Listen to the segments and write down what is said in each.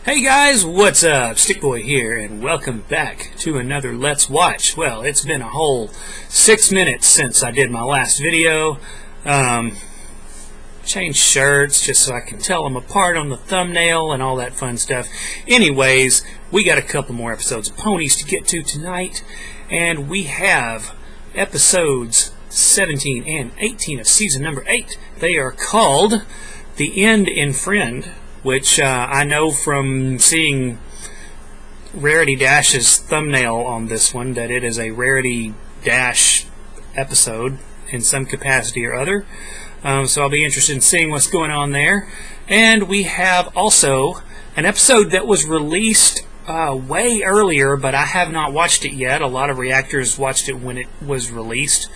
Hey guys, what's up? Stickboy here, and welcome back to another Let's Watch. Well, it's been a whole 6 minutes since I did my last video. Changed shirts just so I can tell them apart on the thumbnail and all that fun stuff. Anyways, we got a couple more episodes of Ponies to get to tonight, and we have episodes 17 and 18 of season number 8. They are called The End in Friend, which I know from seeing Rarity Dash's thumbnail on this one that it is a Rarity Dash episode in some capacity or other. So I'll be interested in seeing what's going on there. And we have also an episode that was released way earlier, but I have not watched it yet. A lot of reactors watched it when it was released.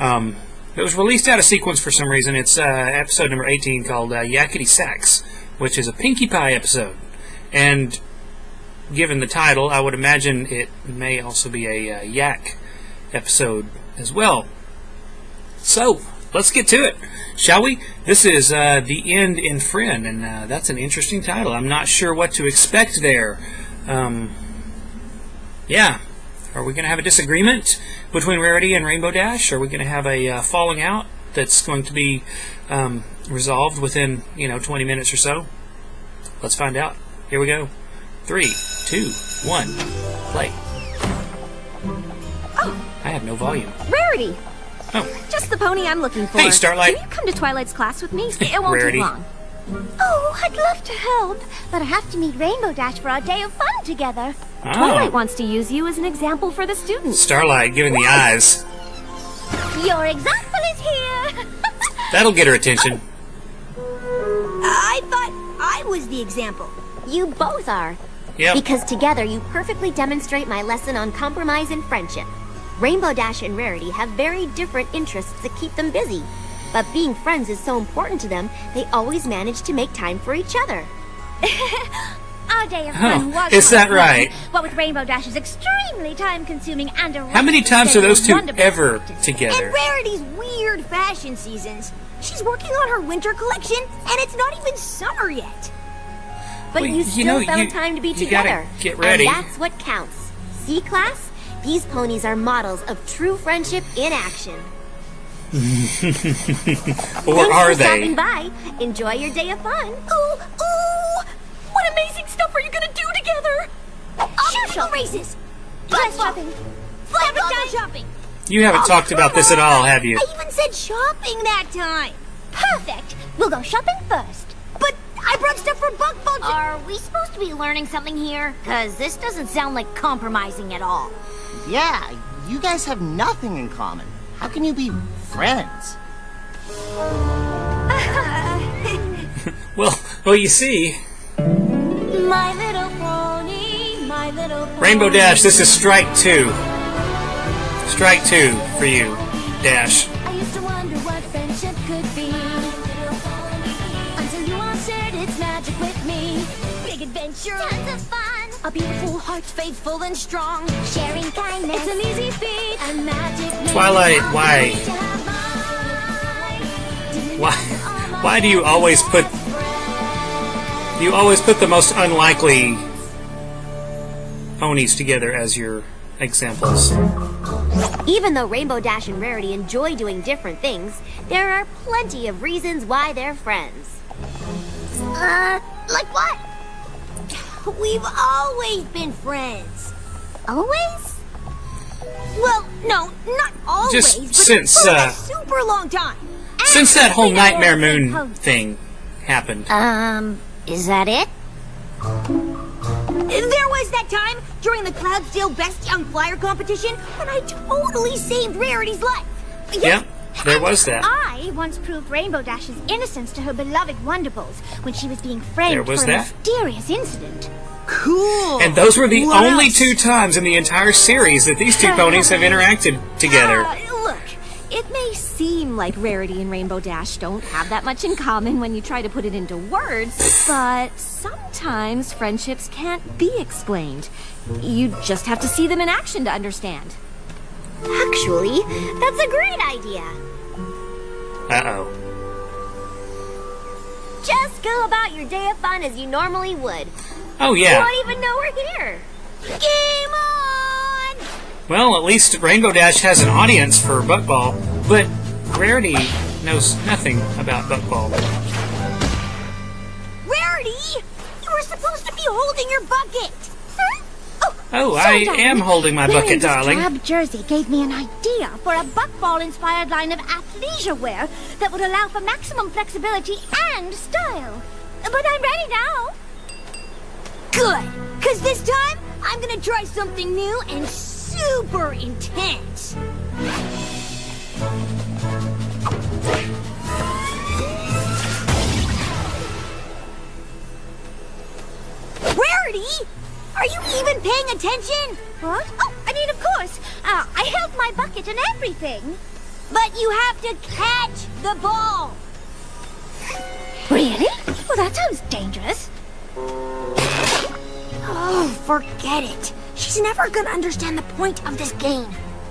It was released out of sequence for some reason. It's episode number 18 called Yakity Sax, which is a Pinkie Pie episode. And given the title, I would imagine it may also be a Yak episode as well. So, let's get to it, shall we? This is The End in Friend, and that's an interesting title. I'm not sure what to expect there. Yeah. Are we going to have a disagreement between Rarity and Rainbow Dash? Are we going to have a falling out that's going to be resolved within, 20 minutes or so? Let's find out. Here we go. 3, 2, 1, play. Oh. I have no volume. Rarity! Oh. Just the pony I'm looking for. Hey, Starlight. Can you come to Twilight's class with me? It won't Rarity. take long. Oh, I'd love to help, but I have to meet Rainbow Dash for our day of fun together. Oh. Twilight wants to use you as an example for the students. Starlight giving the eyes. Your example is here. That'll get her attention. I thought I was the example. You both are. Yep. Because together you perfectly demonstrate my lesson on compromise and friendship. Rainbow Dash and Rarity have very different interests that keep them busy. But being friends is so important to them, they always manage to make time for each other. Our day of fun was is that right? But with Rainbow Dash is extremely time-consuming and a How many times are those two ever together? And Rarity's weird fashion seasons. She's working on her winter collection, and it's not even summer yet. But Well, you still found time to be you gotta together. get ready. And that's what counts. See, class? These ponies are models of true friendship in action. Or Thanks are for they? stopping by. Enjoy your day of fun. Ooh! What amazing stuff are you gonna do together? Shoe races! Dress shopping! Flag shopping! You haven't talked about this at all, have you? I even said shopping that time! Perfect! We'll go shopping first. But I brought stuff for Bug Bugs. Are we supposed to be learning something here? Because this doesn't sound like compromising at all. Yeah, you guys have nothing in common. How can you be friends? Well, you see, My little pony, my little pony. Rainbow Dash, this is strike 2. Strike 2 for you, Dash. I used to wonder what friendship could be. Until you all shared its magic with me. Big adventure. Tons of fun. A beautiful heart, faithful and strong. Sharing kindness. It's an easy feat. And magic. Twilight, why? Why do you always put... You always put the most unlikely ponies together as your examples. Even though Rainbow Dash and Rarity enjoy doing different things, there are plenty of reasons why they're friends. Like what? We've always been friends. Always? Well, no, not always, Just but since, for a super long time. Since that whole We never Nightmare were Moon close. thing happened. Is that it? There was that time during the Cloudsdale Best Young Flyer competition when I totally saved Rarity's life. Yeah, there was that. I once proved Rainbow Dash's innocence to her beloved Wonderbolts when she was being framed There was for a that. mysterious incident. Cool! And those were the What only else? 2 times in the entire series that these 2 ponies have interacted together. Look, it may seem like Rarity and Rainbow Dash don't have that much in common when you try to put it into words, but sometimes friendships can't be explained. You just have to see them in action to understand. Actually, that's a great idea. Uh-oh. Just go about your day of fun as you normally would. Oh, You yeah. won't even know we're here. Game on! Well, at least Rainbow Dash has an audience for Buckball, but Rarity knows nothing about Buckball. Rarity! You were supposed to be holding your bucket! Huh? Oh, I am holding my bucket, darling. Drab jersey gave me an idea for a buckball-inspired line of athleisure wear that would allow for maximum flexibility and style. But I'm ready now. Good! Cause this time, I'm gonna try something new and super intense. Rarity! Are you even paying attention? What? Oh, I mean, of course. I held my bucket and everything. But you have to catch the ball! Really? Well, that sounds dangerous. Oh, forget it. She's never gonna understand the point of this game.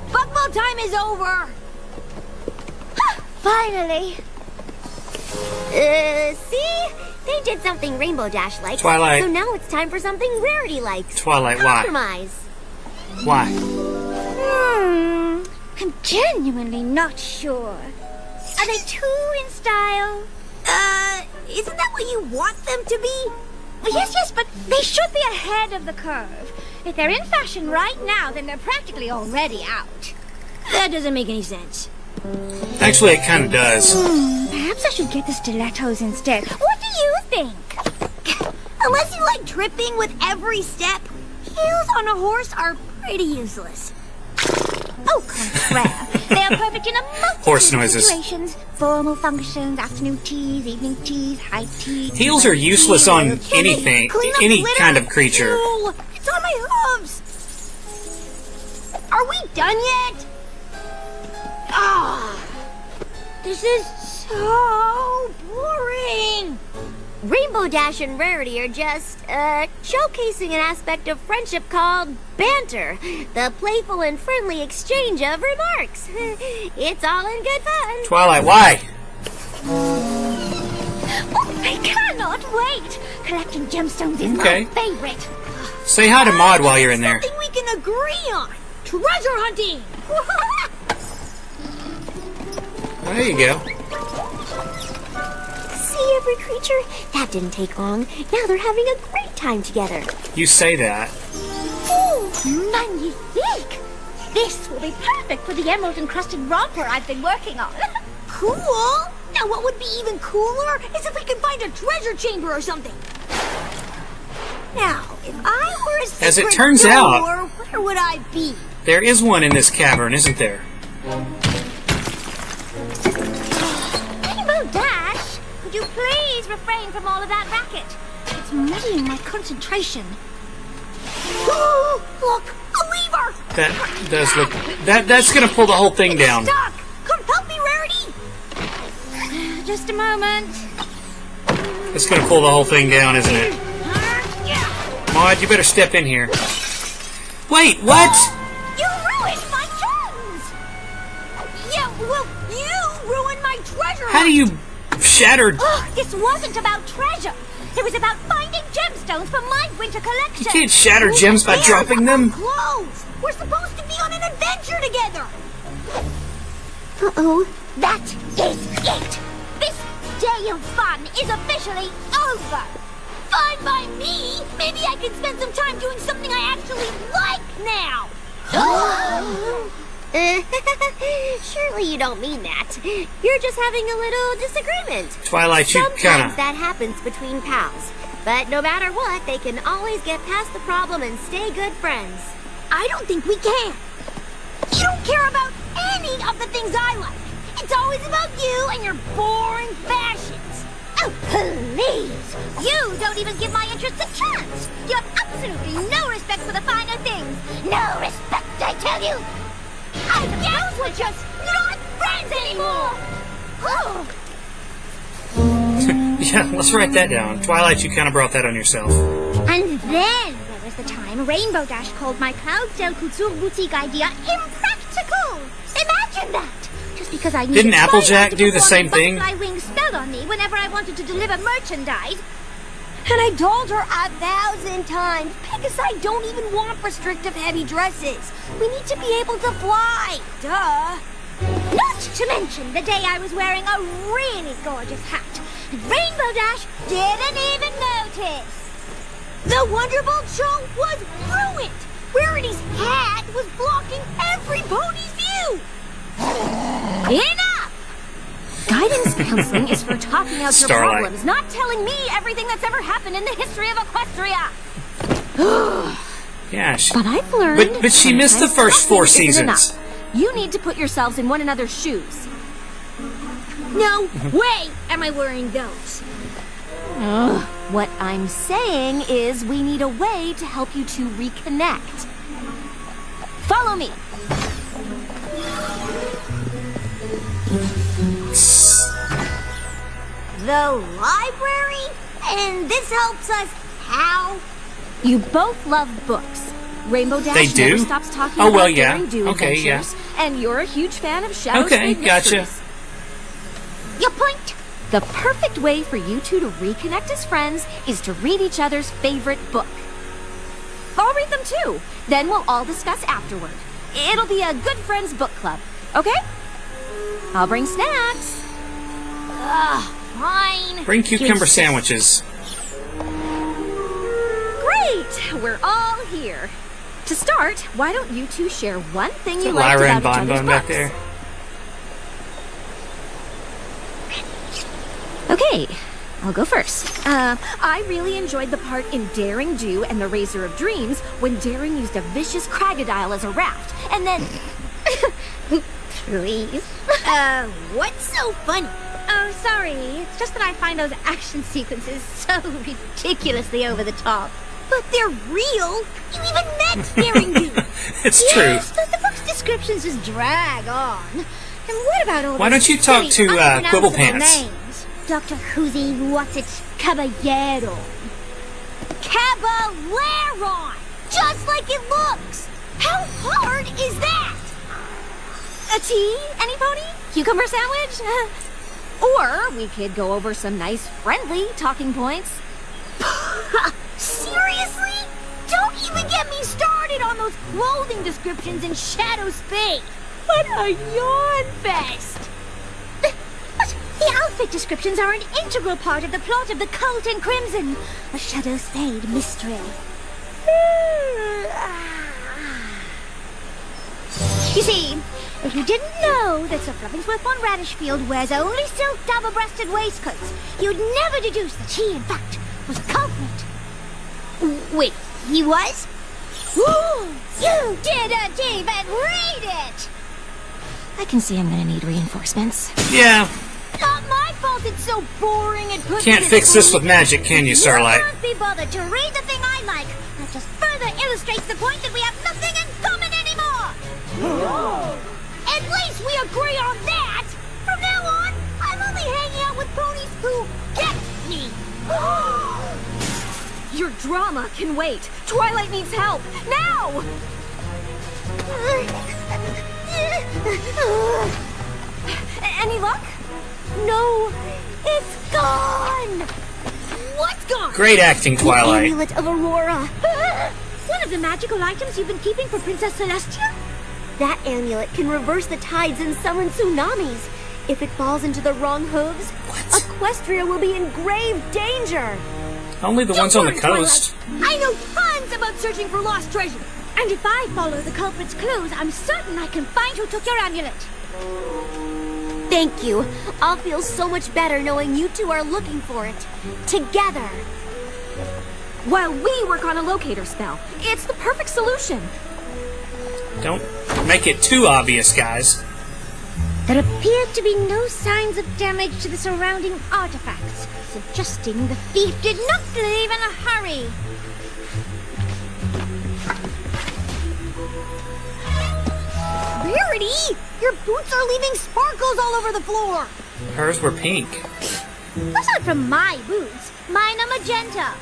Buckball time is over! Finally. See? They did something Rainbow Dash likes. Twilight. So now it's time for something Rarity likes. Twilight, why? Compromise. Why? I'm genuinely not sure. Are they too in style? Isn't that what you want them to be? Well, yes, but they should be ahead of the curve. If they're in fashion right now, then they're practically already out. That doesn't make any sense. Actually, it kind of does. Perhaps I should get the stilettos instead. What do you think? Unless you like tripping with every step, heels on a horse are pretty useless. Oh, contraire. They are perfect in a multitude Horse of noises. situations. Formal functions, afternoon teas, evening teas, high tea. Heels are useless on anything, Clean up any litter. kind of creature. Ew, it's on my hooves. Are we done yet? Ah, this is so boring. Rainbow Dash and Rarity are just, showcasing an aspect of friendship called banter. The playful and friendly exchange of remarks. It's all in good fun. Twilight, why? Oh, I cannot wait! Collecting gemstones is Okay. my favorite. Say hi to Maud while you're in there. Something we can agree on. Treasure hunting. There you go. See, every creature? That didn't take long. Now they're having a great time together. You say that. Oh, magnifique! This will be perfect for the emerald-encrusted romper I've been working on. Cool. Now what would be even cooler is if we could find a treasure chamber or something. Now, if I were a secret As it turns out- door, where would I be? There is one in this cavern, isn't there? Rainbow Dash, could you please refrain from all of that racket? It's muddying my concentration. Look, a lever! That does look... That's gonna pull the whole thing down. Stuck! Come help me, Rarity! Just a moment. It's gonna pull the whole thing down, isn't it? Maud, you better step in here. Wait, what? You ruined my gems! Yeah, well, you ruined my treasure! How do you shatter... Oh, this wasn't about treasure. It was about finding gemstones for my winter collection. You can't shatter gems by Who dropping cares them. about clothes? We're supposed to be on an adventure together! Uh-oh, that is it! This day of fun is officially over! Fun by me? Maybe I can spend some time doing something I actually like now! Surely you don't mean that. You're just having a little disagreement. Twilight, you Sometimes kinda... that happens between pals. But no matter what, they can always get past the problem and stay good friends. I don't think we can. You don't care about any of the things I like. It's always about you and your boring fashions. Oh, please! You don't even give my interests a chance! You have absolutely no respect for the finer things! No respect, I tell you! I guess we're just not friends anymore! Oh! Yeah, let's write that down. Twilight, you kind of brought that on yourself. And then there was the time Rainbow Dash called my Cloudsdale Couture Boutique idea impractical. Imagine that! Just because I Didn't needed Applejack Twilight to do the perform same a thing? butterfly wing spell on me whenever I wanted to deliver merchandise. And I told her 1,000 times, Pegasus, I don't even want restrictive heavy dresses. We need to be able to fly. Duh. Not to mention the day I was wearing a really gorgeous hat. Rainbow Dash didn't even notice. The Wonderbolt show was ruined. Rarity's hat was blocking every pony's view. Enough! Guidance counseling is for talking out your Starlight. problems, not telling me everything that's ever happened in the history of Equestria. Yeah, But I've learned. but she missed the sometimes first 4 talking isn't seasons. enough. You need to put yourselves in one another's shoes. No way am I wearing those. What I'm saying is we need a way to help you to reconnect. Follow me. The library? And this helps us how? You both love books. Rainbow Dash They do? never stops talking Oh, about well, yeah. daring do Okay, yeah. adventures, and you're a huge fan of Shadow Okay, Spade gotcha. mysteries. Your point? The perfect way for you two to reconnect as friends is to read each other's favorite book. I'll read them too. Then we'll all discuss afterward. It'll be a good friends book club, okay? I'll bring snacks. Fine. Bring cucumber sandwiches. Great! We're all here. To start, why don't you two share one thing Is you it liked Lyra and about each other's Bonbon back books? there? Okay, I'll go first. I really enjoyed the part in Daring Do and the Razor of Dreams when Daring used a vicious crocodile as a raft, and then... Please. What's so funny? Oh, sorry. It's just that I find those action sequences so ridiculously over the top. But they're real. You even met Daring Do. It's Yes, true. but the book's descriptions just drag on. And what about all Why those don't you talk silly, to, unpronounceable Quibble Pants? names? Dr. Whoosy, what's it? Caballero. Caballero! Just like it looks. How hard is that? A tea? Any pony? Cucumber sandwich? Or we could go over some nice, friendly talking points. Seriously? Don't even get me started on those clothing descriptions in Shadow Spade. What a yawn fest. But the outfit descriptions are an integral part of the plot of the Cult in Crimson, a Shadow Spade mystery. You see, if you didn't know that Sir Fluffingsworth von Radishfield wears only silk double-breasted waistcoats, you'd never deduce that he, in fact, was a culprit. Wait, he was? You didn't even read it! I can see I'm gonna need reinforcements. Yeah, Not my fault it's so boring and put can't fix this with magic, can you, Starlight? Can't be bothered to read the thing I like. That just further illustrates the point that we have nothing in common anymore. At least we agree on that. From now on, I'm only hanging out with ponies who get me. Your drama can wait. Twilight needs help. Now! Any luck? No, it's gone. What's gone? Great acting, Twilight. Amulet of Aurora. One of the magical items you've been keeping for Princess Celestia? That amulet can reverse the tides and summon tsunamis. If it falls into the wrong hooves, Equestria will be in grave danger. Only the ones on the coast. I know tons about searching for lost treasure. And if I follow the culprit's clues, I'm certain I can find who took your amulet. Thank you. I'll feel so much better knowing you two are looking for it. Together. While we work on a locator spell. It's the perfect solution. Don't make it too obvious, guys. There appeared to be no signs of damage to the surrounding artifacts, suggesting the thief did not leave in a hurry. Rarity! Your boots are leaving sparkles all over the floor. Hers were pink. Those aren't from my boots. Mine are magenta,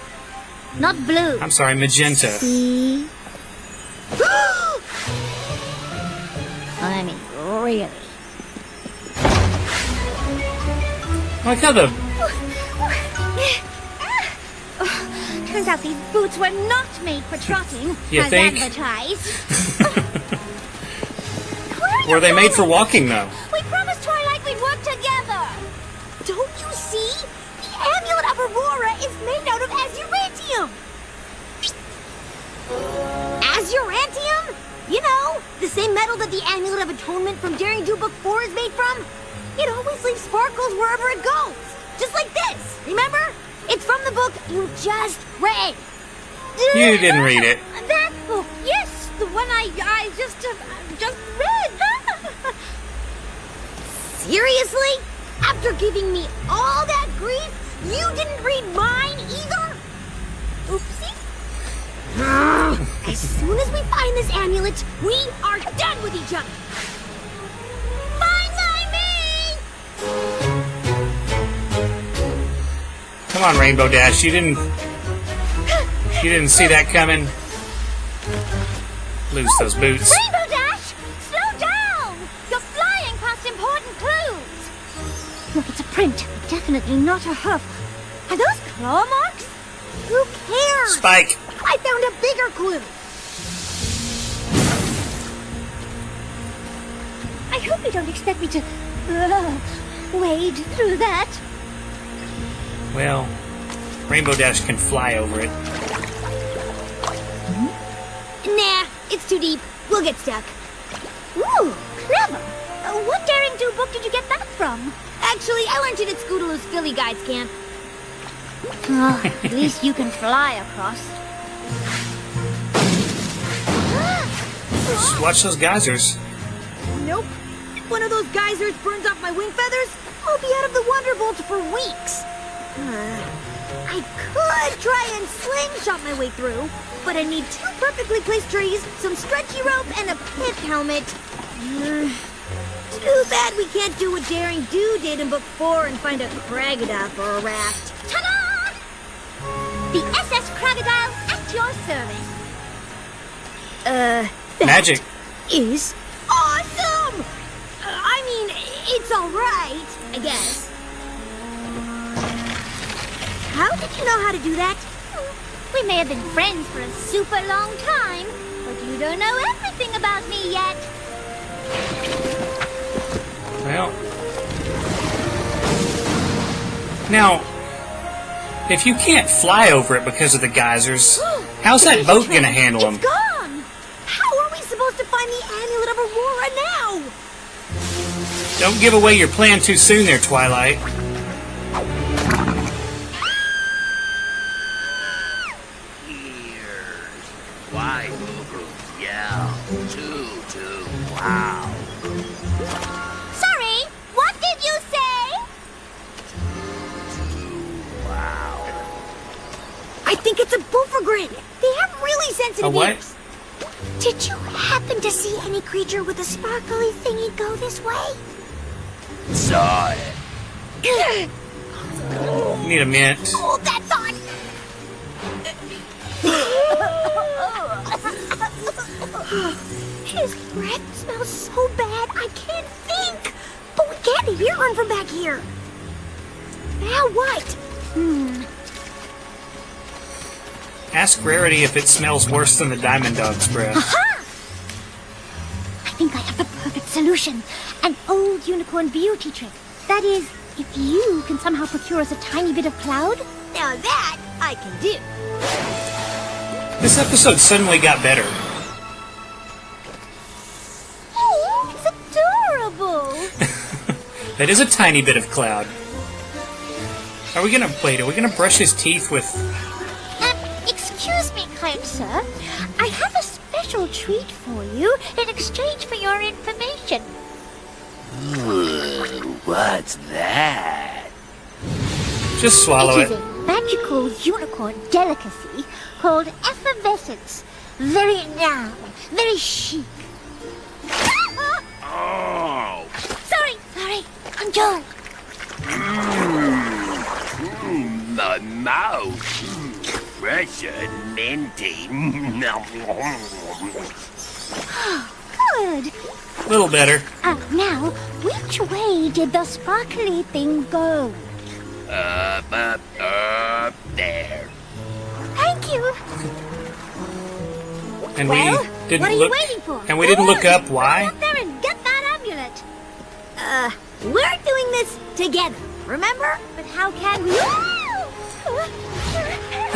not blue. I'm sorry, magenta. See? I mean, really. I like how the... Turns out these boots were not made for trotting, You as think? advertised. Were they made for walking, though? We promised Twilight we'd work together. Don't you see? The amulet of Aurora is made out of azurantium. Azurantium? You know, the same metal that the amulet of atonement from Daring Do Book 4 is made from. It always leaves sparkles wherever it goes. Just like this, remember? It's from the book you just read. You didn't read it. That book, yes, the one I just read. Seriously? After giving me all that grief, you didn't read mine either? Oopsie. As soon as we find this amulet, we are done with each other. Fine by me! Come on, Rainbow Dash. You didn't see that coming. Lose those boots. Rainbow Dash! Slow down! You're flying past important clues! Look, it's a print. Definitely not a hoof. Are those claw marks? Who cares? Spike. I found a bigger clue. I hope you don't expect me to wade through that. Well, Rainbow Dash can fly over it. Nah, it's too deep. We'll get stuck. Ooh, clever. What Daring Do book did you get that from? Actually, I learned it at Scootaloo's Philly Guides camp. At least you can fly across. Watch those geysers. Nope. If one of those geysers burns off my wing feathers, I'll be out of the Wonderbolt for weeks. I could try and slingshot my way through, but I need 2 perfectly placed trees, some stretchy rope, and a pith helmet. Too bad we can't do what Daring Do did in Book 4 and find a crocodile for a raft. Ta-da! The SS Crocodile at your service. Magic. Is awesome! I mean, it's alright, I guess. How did you know how to do that? We may have been friends for a super long time, but you don't know everything about me yet. Well. Now, if you can't fly over it because of the geysers, how's that boat going to handle them? It's gone! How are we supposed to find the amulet of Aurora now? Don't give away your plan too soon there, Twilight. Why? Yeah. Wow. Sorry, what did you say? Wow. I think it's a buffergrin. They have really sensitive A what? ears. Did you happen to see any creature with a sparkly thingy go this way? Saw it. You need a mint. Hold that thought. His breath smells so bad I can't think. But we can't hear him from back here. Now what? Ask Rarity if it smells worse than the Diamond Dog's breath. Aha! I think I have the perfect solution. An old unicorn beauty trick. That is, if you can somehow procure us a tiny bit of cloud. Now that I can do. This episode suddenly got better. Oh, it's adorable. That is a tiny bit of cloud. Are we gonna brush his teeth with... Excuse me, kind sir. I have a special treat for you in exchange for your information. Ooh, what's that? Just swallow It it. is a magical unicorn delicacy called effervescence. Very very chic. Oh. Sorry. Enjoy. My mouth. Fresh and minty. Good. A little better. Now, which way did the sparkly thing go? Up there. Thank you. And Well, we didn't what are look. you waiting for? And we didn't look up Go why. up there and get that amulet. We're doing this together, remember? But how can we?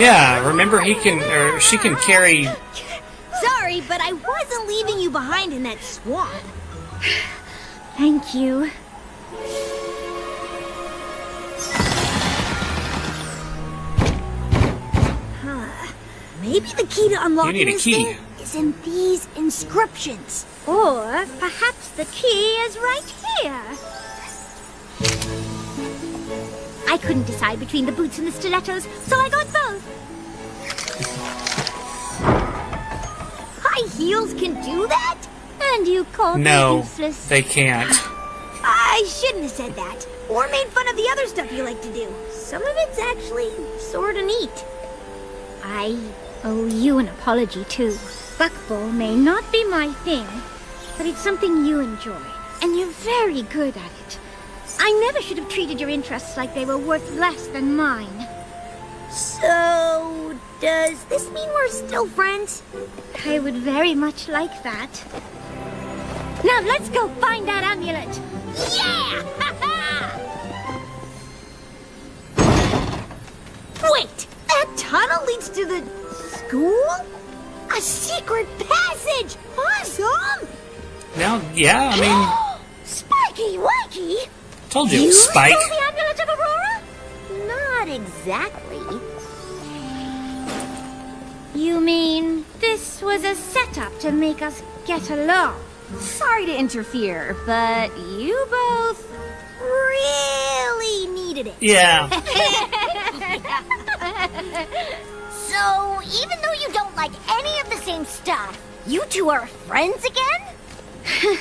Yeah, remember he can or she can carry. Sorry, but I wasn't leaving you behind in that swamp. Thank you. Maybe the key to unlocking You need a this key. thing is in these inscriptions. Or perhaps the key is right here. I couldn't decide between the boots and the stilettos, so I got both. High heels can do that? And you called me No, useless. they can't. I shouldn't have said that. Or made fun of the other stuff you like to do. Some of it's actually sorta neat. I owe you an apology, too. Buckball may not be my thing, but it's something you enjoy, and you're very good at it. I never should have treated your interests like they were worth less than mine. So, does this mean we're still friends? I would very much like that. Now let's go find that amulet. Yeah! Wait, that tunnel leads to the school? A secret passage! Awesome! Now, yeah, I mean, Spiky Wakey! told you it was Spike. stole the amulet of Aurora? Not exactly. You mean this was a setup to make us get along? Sorry to interfere, but you both... Really needed it. Yeah. So, even though you don't like any of the same stuff, you two are friends again?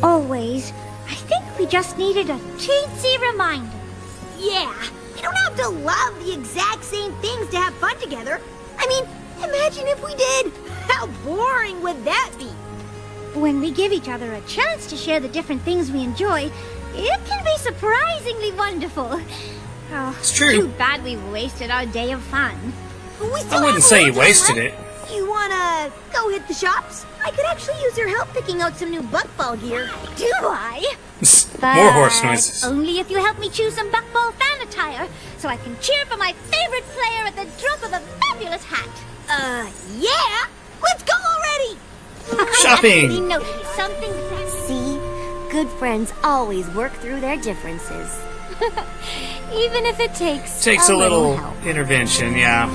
Always. I think we just needed a teensy reminder. Yeah, you don't have to love the exact same things to have fun together. I mean, imagine if we did. How boring would that be? When we give each other a chance to share the different things we enjoy, it can be surprisingly wonderful. Oh, It's true. Too bad we wasted our day of fun. I wouldn't say you wasted it. You wanna go hit the shops? I could actually use your help picking out some new buckball gear. Do I? More horse noises. Only if you help me choose some buckball fan attire, so I can cheer for my favorite player at the drop of a fabulous hat. Yeah! Let's go already! Shopping. I noticed something. See? Good friends always work through their differences. Even if it takes Takes a little help. intervention, yeah.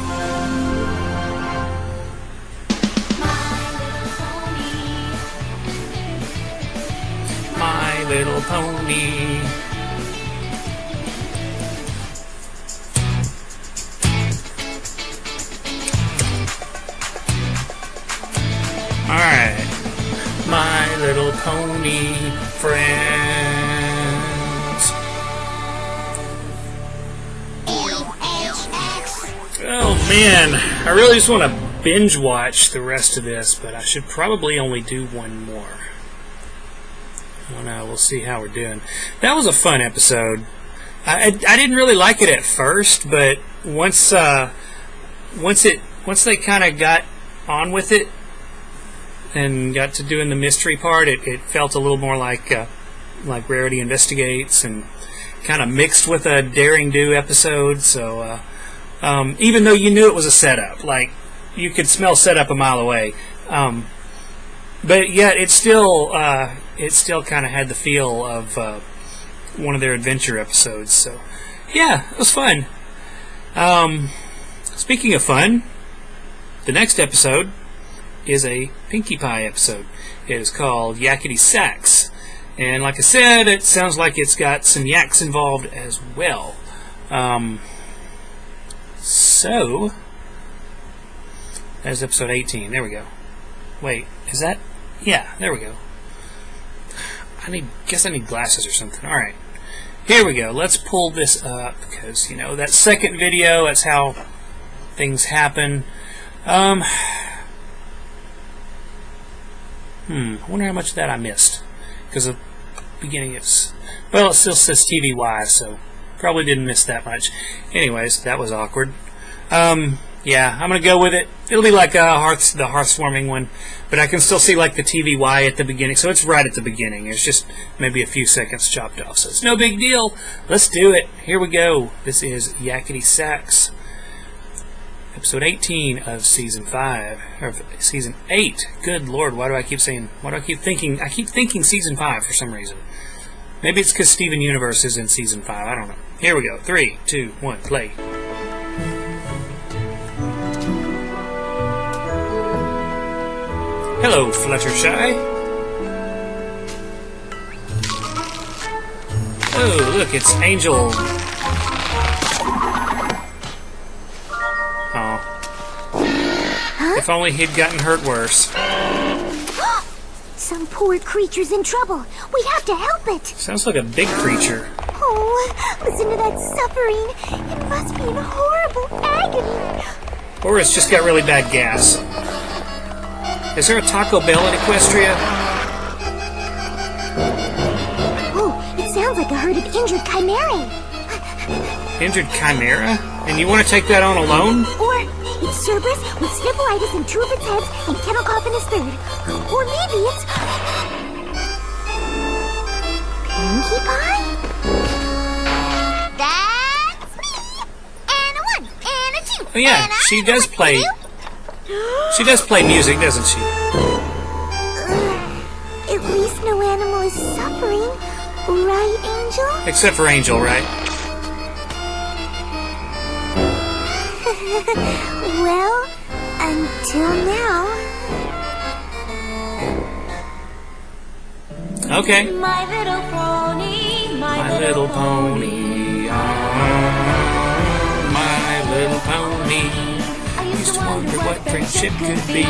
My Little Pony. Alright. My Little Pony friends. Oh man, I really just want to binge watch the rest of this, but I should probably only do one more. I don't know, we'll see how we're doing. That was a fun episode. I didn't really like it at first, but once they kind of got on with it and got to doing the mystery part, it felt a little more like Rarity Investigates and kind of mixed with a Daring Do episode. So even though you knew it was a setup, like you could smell setup a mile away, but yet it still kind of had the feel of one of their adventure episodes. So yeah, it was fun. Speaking of fun, the next episode is a Pinkie Pie episode. It is called Yakity Sax, and like I said, it sounds like it's got some yaks involved as well. So that's episode 18. There we go. Wait, is that? Yeah, there we go. Guess I need glasses or something. Alright. Here we go. Let's pull this up because, that second video, that's how things happen. I wonder how much of that I missed. Because the beginning well, it still says TVY, so Probably didn't miss that much. Anyways, that was awkward. Yeah, I'm gonna go with it. It'll be like the hearthwarming one, but I can still see like the TVY at the beginning, so it's right at the beginning. It's just maybe a few seconds chopped off, so it's no big deal. Let's do it. Here we go. This is Yakity Sax, episode 18 of season 5, or season 8. Good Lord, why do I keep thinking? I keep thinking season 5 for some reason. Maybe it's because Steven Universe is in season 5. I don't know. Here we go. 3, 2, 1, play. Hello, Fluttershy. Oh, look, it's Angel. Oh. If only he'd gotten hurt worse. Some poor creature's in trouble. We have to help it. Sounds like a big creature. Oh, listen to that suffering. It must be in horrible agony. Or it's just got really bad gas. Is there a Taco Bell at Equestria? Oh, it sounds like a herd of injured chimerae. Injured chimera? And you want to take that on alone? Or it's Cerberus with sniffleitis in 2 of its heads and kennel cough in his 3rd. Or maybe it's Pinkie Pie? That's me! And a 1, and a 2. Oh yeah, and I she know does what to play. do. She does play music, doesn't she? At least no animal is suffering. Right, Angel? Except for Angel, right? Well, until now. Okay. My little pony, My little pony. My little pony. Used to wonder what friendship could be.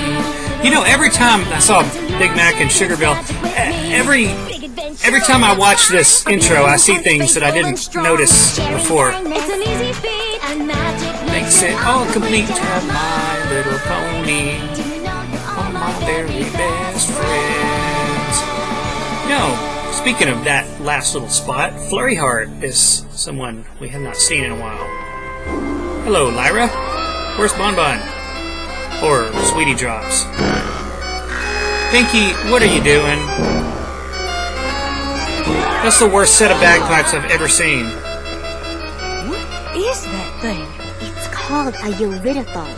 You know, every time I saw Big Mac and Sugar Bill, every time I watch this intro, I see things that I didn't notice before. It's an easy feat and magic Makes it all complete to have My Little Pony, all my very best friends. No, speaking of that last little spot, Flurry Heart is someone we have not seen in a while. Hello, Lyra. Where's Bon Bon? Or Sweetie Drops? Pinky, what are you doing? That's the worst set of bagpipes I've ever seen. What is that thing? It's called a uridophone.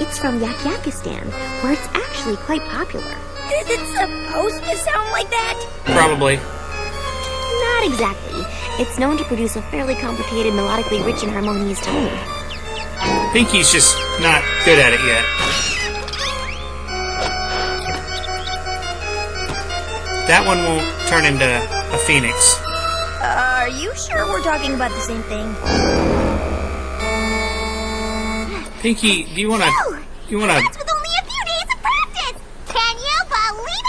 It's from Yakistan, where it's actually quite popular. Is it supposed to sound like that? Probably. Not exactly. It's known to produce a fairly complicated, melodically rich and harmonious tone. Pinky's just not good at it yet. That one won't turn into a phoenix. Are you sure we're talking about the same thing? Pinky, do you wanna... That's with only a few days of practice! Can you believe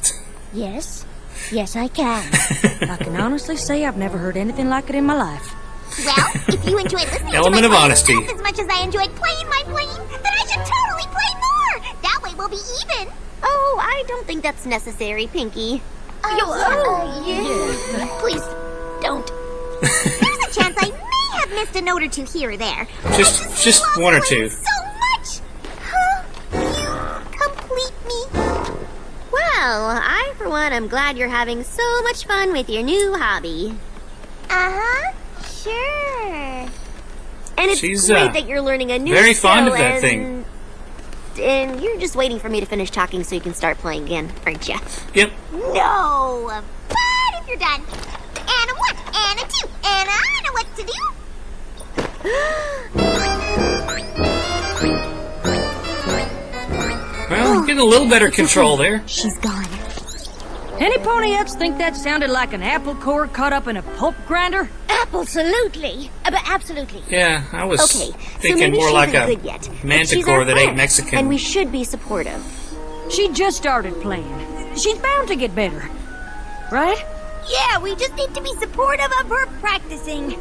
it? Yes. Yes, I can. I can honestly say I've never heard anything like it in my life. Well, if you enjoyed listening Element to of my honesty. stuff as much as I enjoyed playing my playing, then I should totally play more! That way we'll be even! Oh, I don't think that's necessary, Pinky. Yeah. Please, don't. There's a chance I may have missed a note or 2 here or there. Just love 1 or playing 2. so much! Huh? You complete me. Well, I, for one, am glad you're having so much fun with your new hobby. Uh-huh. Sure. And it's She's, great that you're learning a new very fond skill of that thing. And you're just waiting for me to finish talking so you can start playing again, aren't you? Yep. No! But if you're done, and a 1, and a 2, and I know what to do. Well, you're getting a little better control there. She's gone. Any pony else think that sounded like an apple core caught up in a pulp grinder? Absolutely. But absolutely. Yeah, I was Okay, so thinking maybe more she like isn't a good yet, but she's manticore our that ate friend, Mexican. And we should be supportive. She just started playing. She's bound to get better. Right? Yeah, we just need to be supportive of her practicing.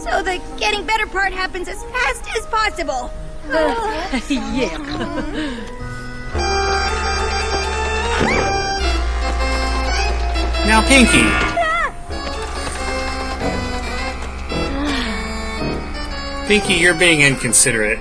So the getting better part happens as fast as possible. Yeah. Now, Pinky, Pinky, you're being inconsiderate.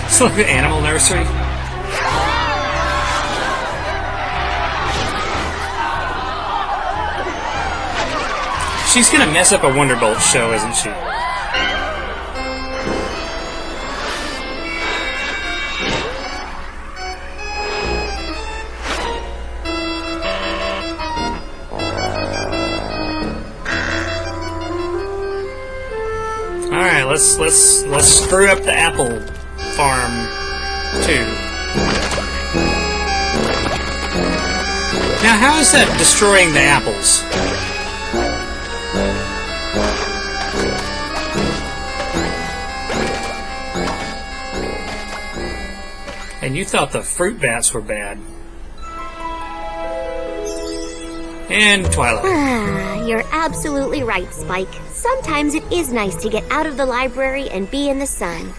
It's like an animal nursery. She's gonna mess up a Wonderbolt show, isn't she? Alright, let's screw up the apple farm too. Now, how is that destroying the apples? And you thought the fruit bats were bad. And Twilight. You're absolutely right, Spike. Sometimes it is nice to get out of the library and be in the sun.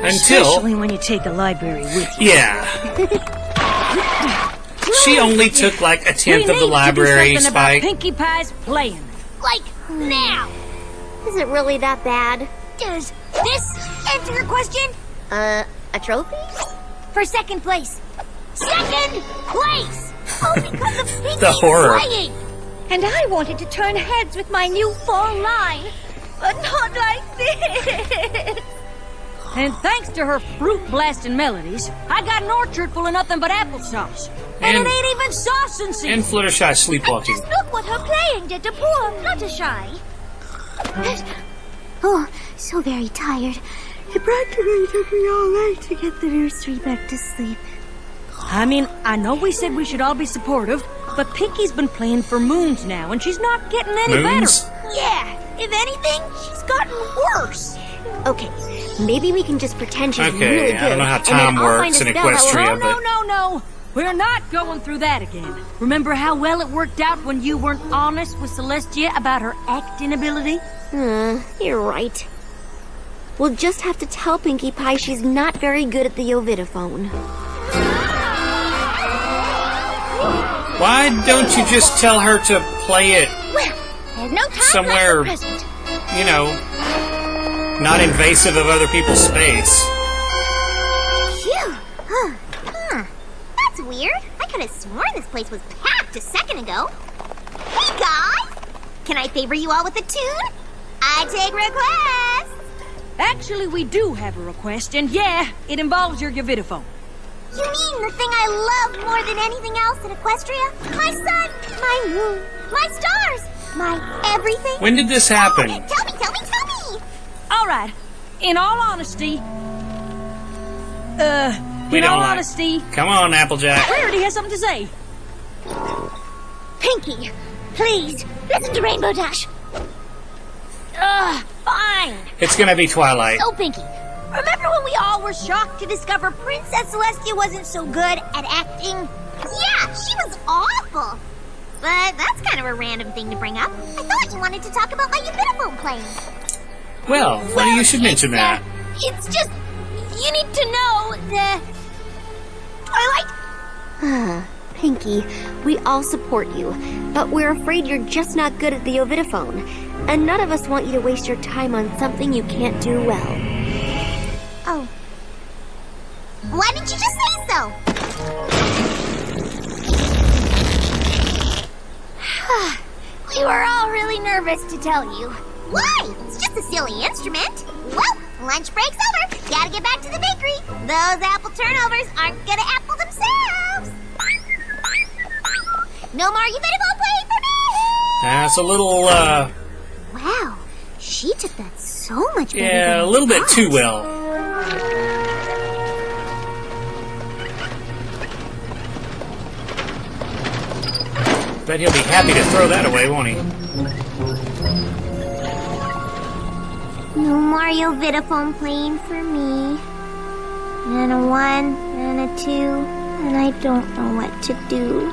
Especially when you take the library with you. Yeah. She only took like a tenth of the library, Spike. About Pinkie Pie's playing. Like, now! Is it really that bad? Does this answer your question? A trophy? For second place. Second place! Oh, because of Pinkie The horror. playing! And I wanted to turn heads with my new fall line, but not like this. And thanks to her fruit-blasting melodies, I got an orchard full of nothing but applesauce. And it ain't even sauce and season. And Fluttershy sleepwalking. Just look what her playing did to poor Fluttershy. Oh, so very tired. It practically took me all night to get the nursery back to sleep. I mean, I know we said we should all be supportive, but Pinkie's been playing for moons now, and she's not getting any Moons? better. Yeah, if anything, she's gotten worse. Okay, maybe we can just pretend she's Okay, really good. I don't know how and then time I'll find works a in spell that will- Equestria, No. We're not going through that again. Remember how well it worked out when you weren't honest with Celestia about her acting ability? You're right. We'll just have to tell Pinkie Pie she's not very good at the Ovidiphone. Why don't you just tell her to play it Well, there's no time somewhere, left for present. you know, not invasive of other people's space? Phew. That's weird. I could have sworn this place was packed a second ago. Hey, guys! Can I favor you all with a tune? I take requests! Actually, we do have a request, and yeah, it involves your Ovidiphone. You mean the thing I love more than anything else in Equestria? My sun, my moon, my stars, my everything? When did this happen? Tell me! All right, in all honesty, We in don't all like- honesty, Come on, Applejack. Rarity has something to say. Pinkie, please, listen to Rainbow Dash. Fine. It's gonna be Twilight. So, Pinkie, remember when we all were shocked to discover Princess Celestia wasn't so good at acting? Yeah, she was awful. But that's kind of a random thing to bring up. I thought you wanted to talk about my Ovidiphone playing. Well, funny you should mention that. It's just, you need to know that Twilight. Pinkie, we all support you, but we're afraid you're just not good at the Ovidiphone. And none of us want you to waste your time on something you can't do well. Oh. Why didn't you just say so? We were all really nervous to tell you. Why? It's just a silly instrument. Well, lunch break's over. Gotta get back to the bakery. Those apple turnovers aren't gonna apple themselves. No more Ovidiphone playing for me! That's a little, Wow, she took that so much better yeah, than a I little bit thought. too well. Bet he'll be happy to throw that away, won't he? No Mario Ovidiphone playing for me. And a 1, and a 2, and I don't know what to do.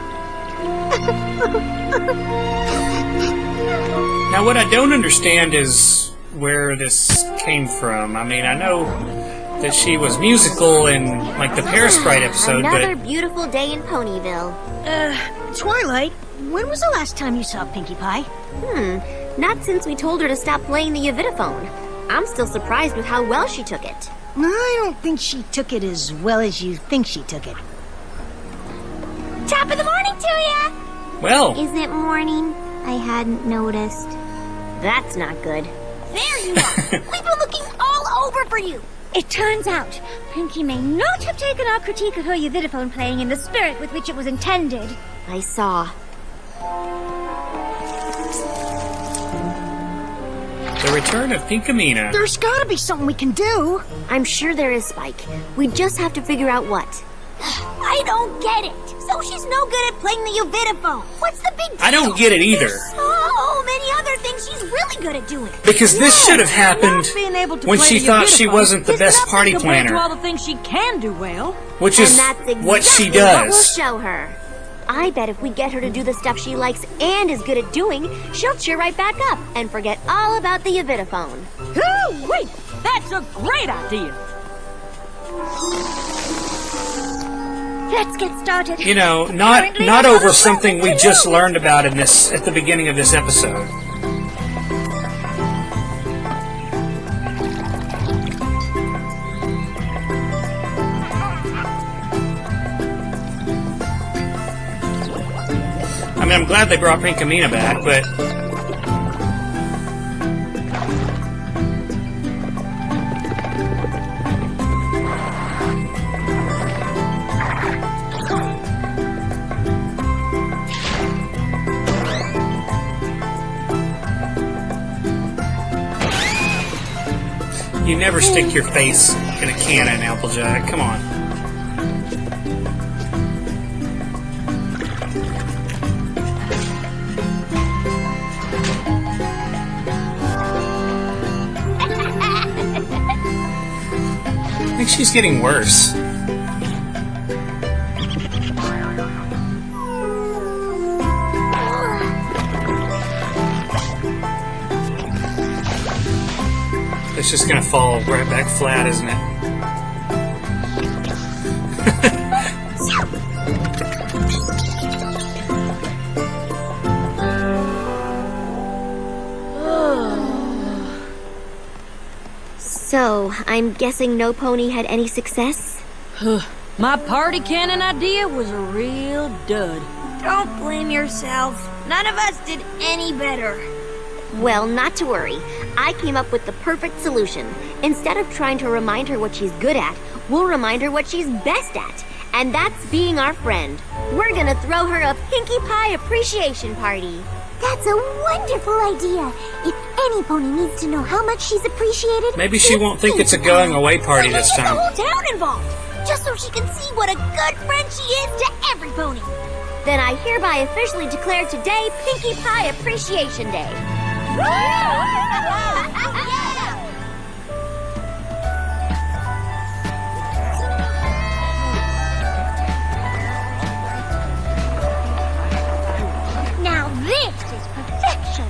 Now, what I don't understand is where this came from. I mean, I know that she was musical in, like, the Pear Sprite episode, Another but... beautiful day in Ponyville. Twilight, when was the last time you saw Pinkie Pie? Not since we told her to stop playing the Yakity. I'm still surprised with how well she took it. I don't think she took it as well as you think she took it. Top of the morning to ya! Well, Is it morning? I hadn't noticed. That's not good. There you are! We've been looking all over for you! It turns out, Pinkie may not have taken our critique of her Yavidophone playing in the spirit with which it was intended. I saw. the return of Pinkamena. There's gotta be something we can do. I'm sure there is, Spike. We just have to figure out what. I don't get it. So she's no good at playing the Yavidophone. What's the big deal? I don't get it either. There's so many other things she's really good at doing. Because this should have happened Not being able to when play she the thought she Yavidophone wasn't the is best nothing party compared to planner. all the things she can do well. Which And is that's exactly what she what we'll does. show her. I bet if we get her to do the stuff she likes and is good at doing, she'll cheer right back up and forget all about the Yavidophone. Hoo-wee! That's a great idea. Let's get started. You know, not over something we just learned about in this at the beginning of this episode. I mean, I'm glad they brought Pinkamena back, but you never stick your face in a cannon, Applejack. Come on. I think she's getting worse. It's just gonna fall right back flat, isn't it? So, I'm guessing no pony had any success? My party cannon idea was a real dud. Don't blame yourself. None of us did any better. Well, not to worry. I came up with the perfect solution. Instead of trying to remind her what she's good at, we'll remind her what she's best at. And that's being our friend. We're gonna throw her a Pinkie Pie appreciation party. That's a wonderful idea. If any pony needs to know how much she's appreciated, Maybe she won't think it's a going away party this Get the time. whole town involved, just so she can see what a good friend she is to every pony. Then I hereby officially declare today Pinkie Pie Appreciation Day. Now this is perfection.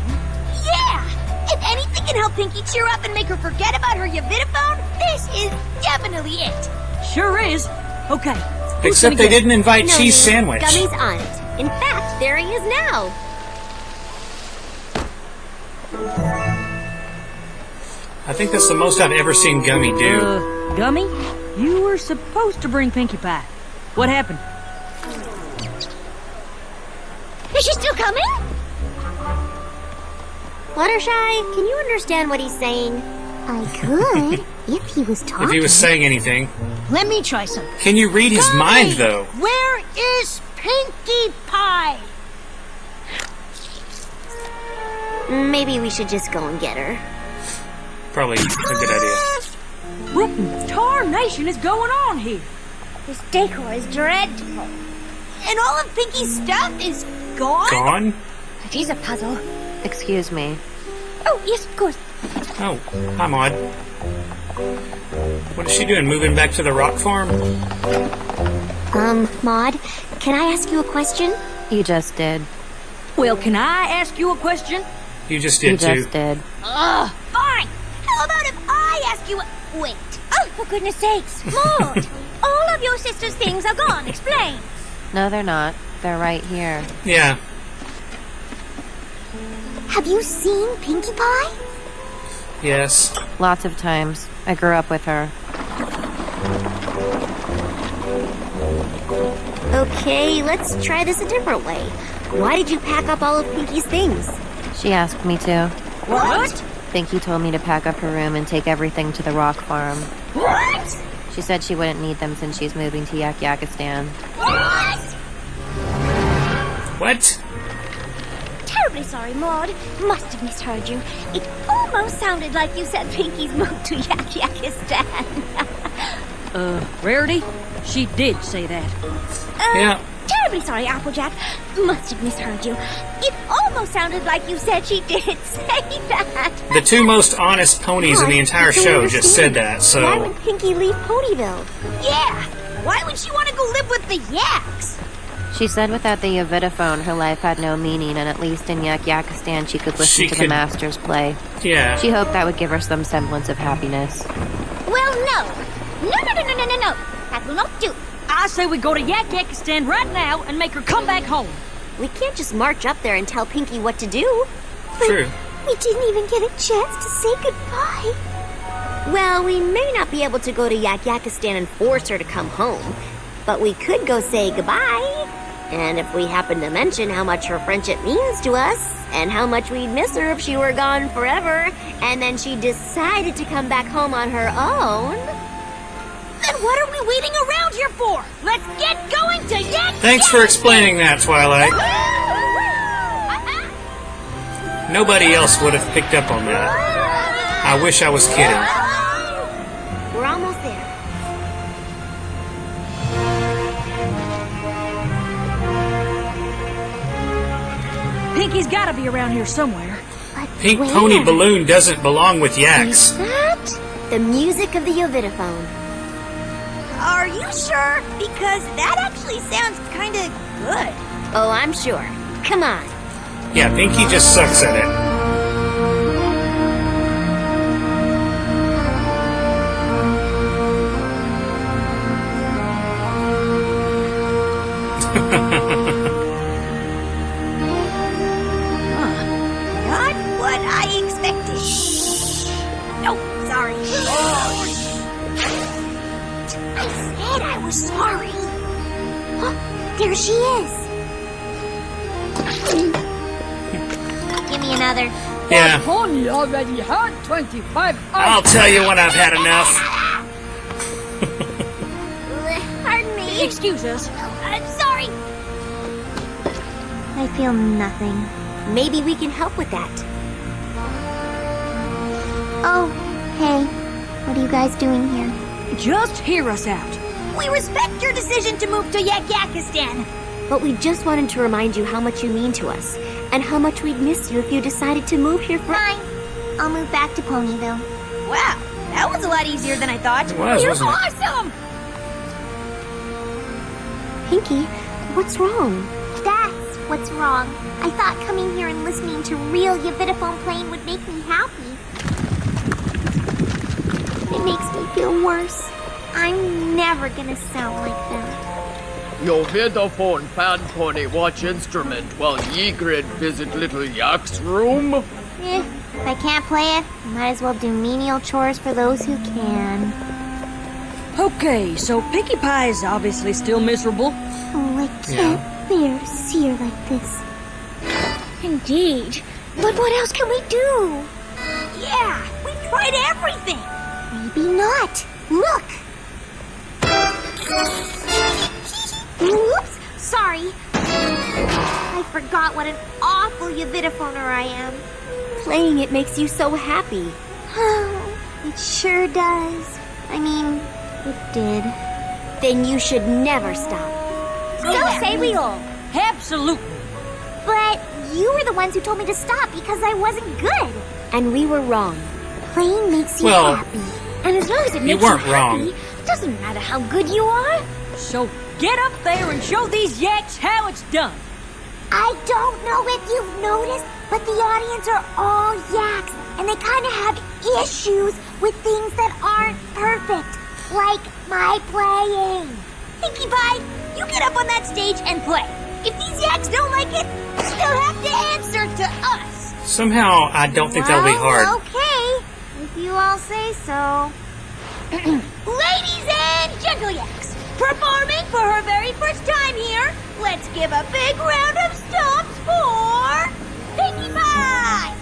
Yeah! If anything can help Pinkie cheer up and make her forget about her Yavidophone, this is definitely it. Sure is. Okay. who's Except gonna they get didn't invite No cheese need. sandwich. Gummy's on it. In fact, there he is now. I think that's the most I've ever seen Gummy do. Gummy, you were supposed to bring Pinkie Pie. What happened? Is she still coming? Fluttershy, can you understand what he's saying? I could, if he was talking. If he was saying anything. Let me try some. Can you read his mind, though? Where is Pinkie Pie? Maybe we should just go and get her. Probably a good idea. What in tarnation is going on here? This decor is dreadful. And all of Pinkie's stuff is gone? Gone? It is a puzzle. Excuse me. Oh, yes, of course. Oh, hi, Maud. What is she doing? Moving back to the rock farm? Maud, can I ask you a question? You just did. Well, can I ask you a question? You just You did too. just did. Ugh, fine. How about if I ask you... Wait. Oh, for goodness sakes. Maud, all of your sister's things are gone. Explain. No, they're not. They're right here. Yeah. Have you seen Pinkie Pie? Yes. Lots of times. I grew up with her. Okay, let's try this a different way. Why did you pack up all of Pinkie's things? She asked me to. What? Pinkie told me to pack up her room and take everything to the rock farm. What? She said she wouldn't need them since she's moving to Yakistan. What? What? Terribly sorry, Maud. Must have misheard you. It almost sounded like you said Pinkie's moved to Yakistan. Rarity? She did say that. Yeah. Terribly sorry, Applejack. Must have misheard you. It almost sounded like you said she did say that. The two most honest ponies in the entire Don't show just said understand. that, so... Why would Pinkie leave Ponyville? Yeah. Why would she want to go live with the Yaks? She said without the Yavitaphone, her life had no meaning, and at least in Yakistan she could listen She to could- the Masters play. Yeah. She hoped that would give her some semblance of happiness. Well, no. No. That will not do. I say we go to Yakistan right now and make her come back home. We can't just march up there and tell Pinkie what to do. True. We didn't even get a chance to say goodbye. Well, we may not be able to go to Yakistan and force her to come home, but we could go say goodbye. And if we happen to mention how much her friendship means to us, and how much we'd miss her if she were gone forever, and then she decided to come back home on her own... Then what are we waiting around here for? Let's get going to Yak. Thanks for explaining that, Twilight. Nobody else would have picked up on that. I wish I was kidding. We're almost there. Pinkie's gotta be around here somewhere. But Pink where? Pony Balloon doesn't belong with Yaks. That? The music of the Yavitaphone. Are you sure? Because that actually sounds kind of good. Oh, I'm sure. Come on. Yeah, Pinkie just sucks at it. Not what I expected. No, sorry. I said I was sorry. Oh, there she is. Give me another. Yeah. Pony already had 25 I'll tell you when I've had enough. Pardon me. Excuse us. I'm sorry. I feel nothing. Maybe we can help with that. Oh, hey. What are you guys doing here? Just hear us out. We respect your decision to move to Yakistan. But we just wanted to remind you how much you mean to us, and how much we'd miss you if you decided to move here for... Fine. I'll move back to Ponyville. Wow, that was a lot easier than I thought. It was, You're wasn't it? awesome. Pinkie, what's wrong? That's what's wrong. I thought coming here and listening to real Yavitaphone playing would make me happy. It makes me feel worse. I'm never gonna sound like that. Your Yavitaphone fan pony watch instrument while Ygritte visit little Yak's room? If I can't play it, might as well do menial chores for those who can. Okay, so Pinkie Pie is obviously still miserable. Oh, I can't bear to see her like this. Indeed. But what else can we do? Yeah, we've tried everything. Maybe not. Look! Oops, sorry. I forgot what an awful Yavitaphoner I am. Playing it makes you so happy. It sure does. I mean, it did. Then you should never stop. So say we all. Absolutely. But you were the ones who told me to stop because I wasn't good. And we were wrong. Playing makes you Well, happy. And as long as it You makes weren't you wrong. happy, doesn't matter how good you are. So get up there and show these yaks how it's done. I don't know if you've noticed, but the audience are all yaks, and they kind of have issues with things that aren't perfect, like my playing. Pinkie Pie, you get up on that stage and play. If these yaks don't like it, they'll have to answer to us. Somehow, I don't think that'll be hard. Okay, if you all say so. Ladies and gentle yaks, performing for her very first time here, let's give a big round of stomps for Pinkie Pie!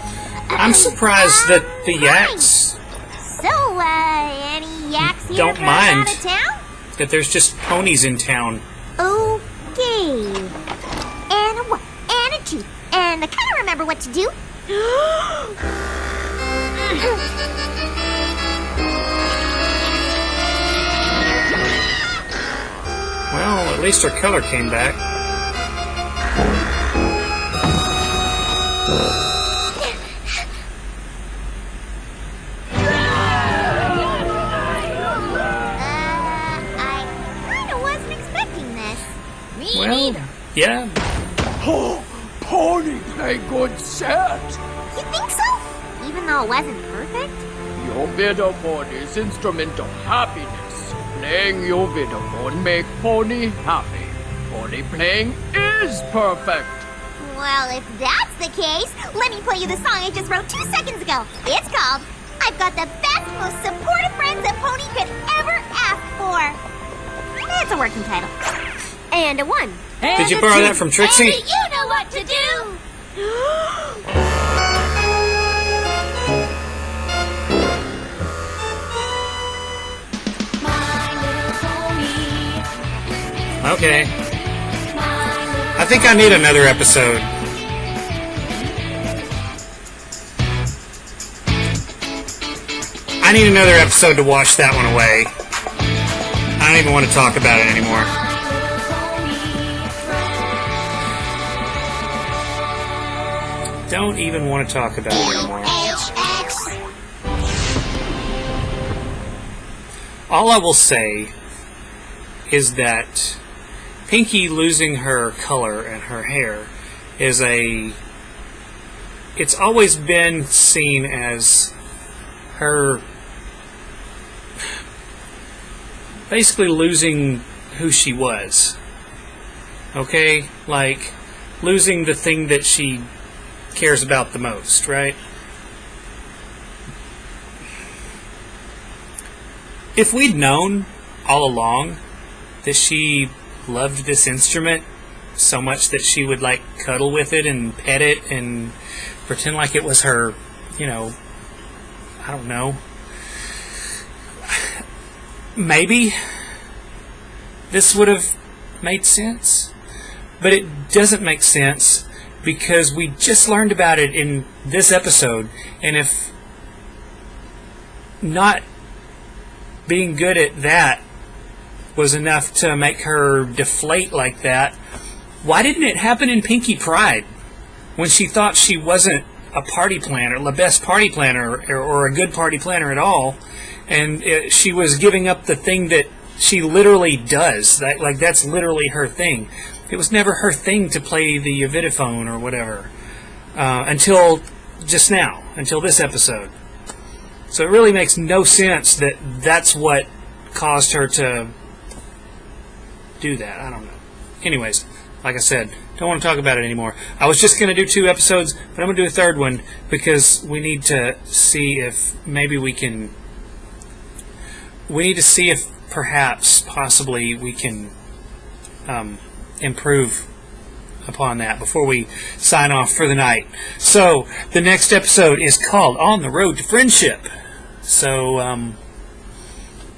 I'm surprised that the yaks So, any yaks here don't from mind out of town? that there's just ponies in town. Okay. And a 1, and a 2, and I kind of remember what to do. Well, at least her color came back. I kind of wasn't expecting this. Well, yeah. Oh, pony play good set. You think so? Even though it wasn't perfect? Your Vitaphone is instrument of happiness. Playing your Vitaphone make pony happy. Pony playing is perfect. Well, if that's the case, let me play you the song I just wrote 2 seconds ago. It's called I've Got the Best, Most Supportive Friends a Pony Could Ever Ask For. It's a working title. And a 1. Did you borrow that from Trixie? And you know what to do! Okay. I think I need another episode. I need another episode to wash that one away. I don't even want to talk about it anymore. Don't even want to talk about it anymore. All I will say is that Pinkie losing her color and her hair is it's always been seen as her basically losing who she was. Okay? Like, losing the thing that she cares about the most, right? If we'd known all along that she loved this instrument so much that she would like cuddle with it and pet it and pretend like it was her, I don't know, maybe this would have made sense, but it doesn't make sense because we just learned about it in this episode, and if not being good at that was enough to make her deflate like that, why didn't it happen in Pinkie Pride when she thought she wasn't a party planner, the best party planner, or a good party planner at all, and she was giving up the thing that she literally does, that's literally her thing. It was never her thing to play the Vitaphone or whatever until just now, until this episode. So it really makes no sense that that's what caused her to do that. I don't know. Anyways, like I said, don't want to talk about it anymore. I was just going to do 2 episodes, but I'm going to do a 3rd one because we need to see if maybe we need to see if perhaps, possibly, we can improve upon that before we sign off for the night. So, the next episode is called On the Road to Friendship. So,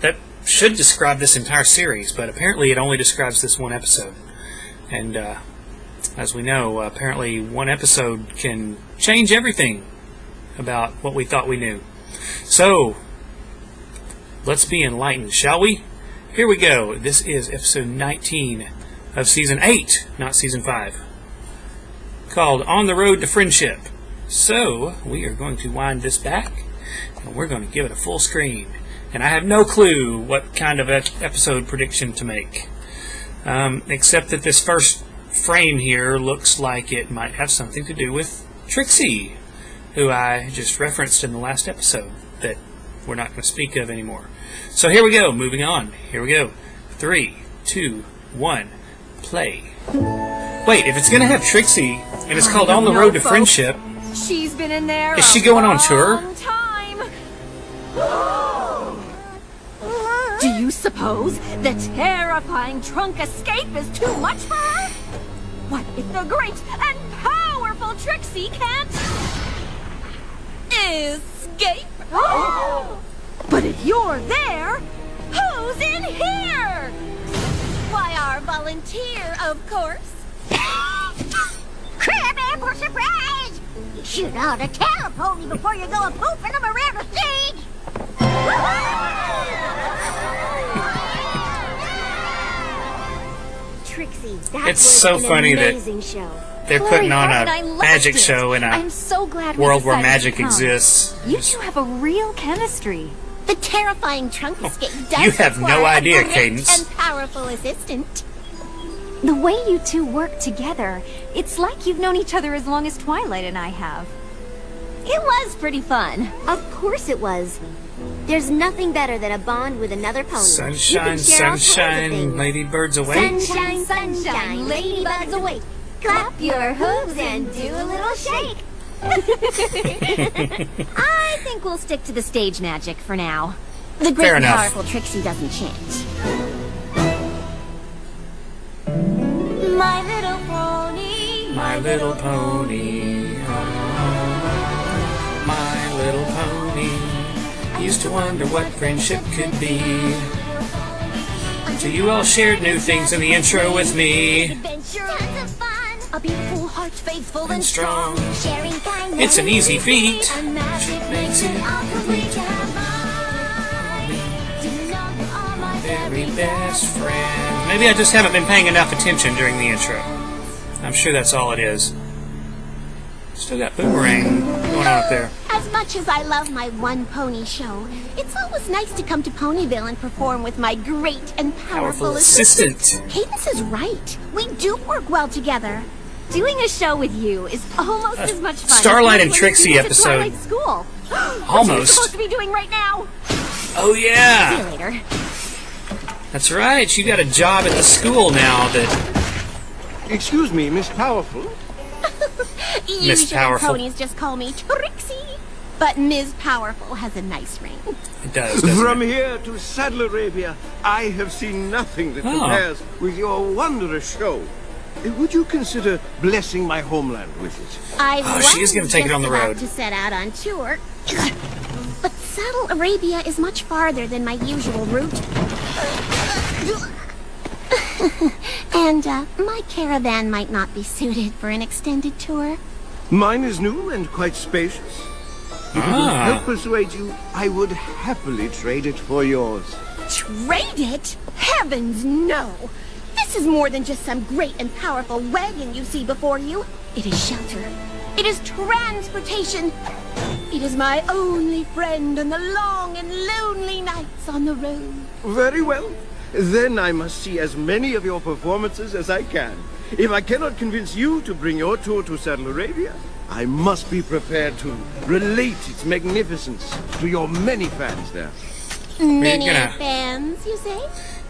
that should describe this entire series, but apparently it only describes this one episode. And, as we know, apparently one episode can change everything about what we thought we knew. So, let's be enlightened, shall we? Here we go. This is episode 19 of Season 8, not Season 5, called On the Road to Friendship. So, we are going to wind this back, and we're going to give it a full screen. And I have no clue what kind of episode prediction to make, except that this first frame here looks like it might have something to do with Trixie, who I just referenced in the last episode that we're not going to speak of anymore. So here we go, moving on. Here we go. 3, 2, 1, play. Wait, if it's going to have Trixie, and it's called On the Road to Friendship, She's been in there. is she going on tour? Long time. Do you suppose the terrifying trunk escape is too much for her? What if the great and powerful Trixie can't escape? But if you're there, who's in here? Why, our volunteer, of course. Crab apple surprise! You should ought to tell a pony before you go pooping them around the stage! Trixie, that It's was so an funny that amazing show. they're Chloe putting on Harmon, I a loved magic it. show in a I'm so glad we world where decided magic to come. exists. You two have a real chemistry. The terrifying trunk escape does You have no require idea, a great Cadence. and powerful assistant. The way you two work together, it's like you've known each other as long as Twilight and I have. It was pretty fun. Of course it was. There's nothing better than a bond with another pony. You Sunshine, can share all kinds of sunshine, things. ladybirds away. Sunshine, sunshine, ladybugs awake. Clap your hooves and do a little shake. I think we'll stick to the stage magic for now. The great Fair and enough. powerful Trixie doesn't change. My little pony. My little pony, oh, my little pony, used to wonder what friendship could be. So you all shared new things in the intro with me. Adventure, tons of fun. A beautiful heart, faithful And strong. Sharing kindness. It's an easy feat. And magic makes it all complete. Do you know you are my Very best friend. Maybe I just haven't been paying enough attention during the intro. I'm sure that's all it is. Still got Boomerang going on up there. As much as I love my one pony show, it's always nice to come to Ponyville and perform with my great and powerful assistant. Cadence is right. We do work well together. Doing a show with you is almost as much fun. Starlight as and doing Trixie at episode. Twilight School. What are you Almost. supposed to be doing right now? Oh See you yeah, later. that's right. You got a job at the school now that Excuse me, Miss Powerful. Usually Powerful. ponies just call me Trixie, but Ms. Powerful has a nice ring. it does, doesn't From it? here to Saddle Arabia, I have seen nothing that Oh. compares with your wondrous show. Would you consider blessing my homeland with it? I Oh, was she is gonna take it on the just about road. to set out on tour, but Saddle Arabia is much farther than my usual route. And my caravan might not be suited for an extended tour. Mine is new and quite spacious. If it will help persuade you, I would happily trade it for yours. Trade it? Heavens, no! This is more than just some great and powerful wagon you see before you. It is shelter. It is transportation. It is my only friend on the long and lonely nights on the road. Very well. Then I must see as many of your performances as I can. If I cannot convince you to bring your tour to Saddle Arabia, I must be prepared to relate its magnificence to your many fans there. Many gonna- fans, you say?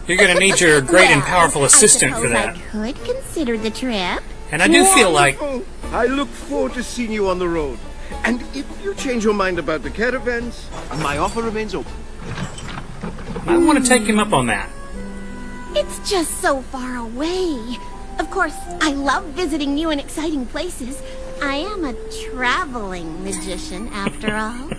You're gonna need your great and powerful assistant I for that. suppose I could consider the trip. And I do feel like Wonderful. I look forward to seeing you on the road. And if you change your mind about the caravans, my offer remains open. I want to take him up on that. It's just so far away. Of course, I love visiting new and exciting places. I am a traveling magician, after all.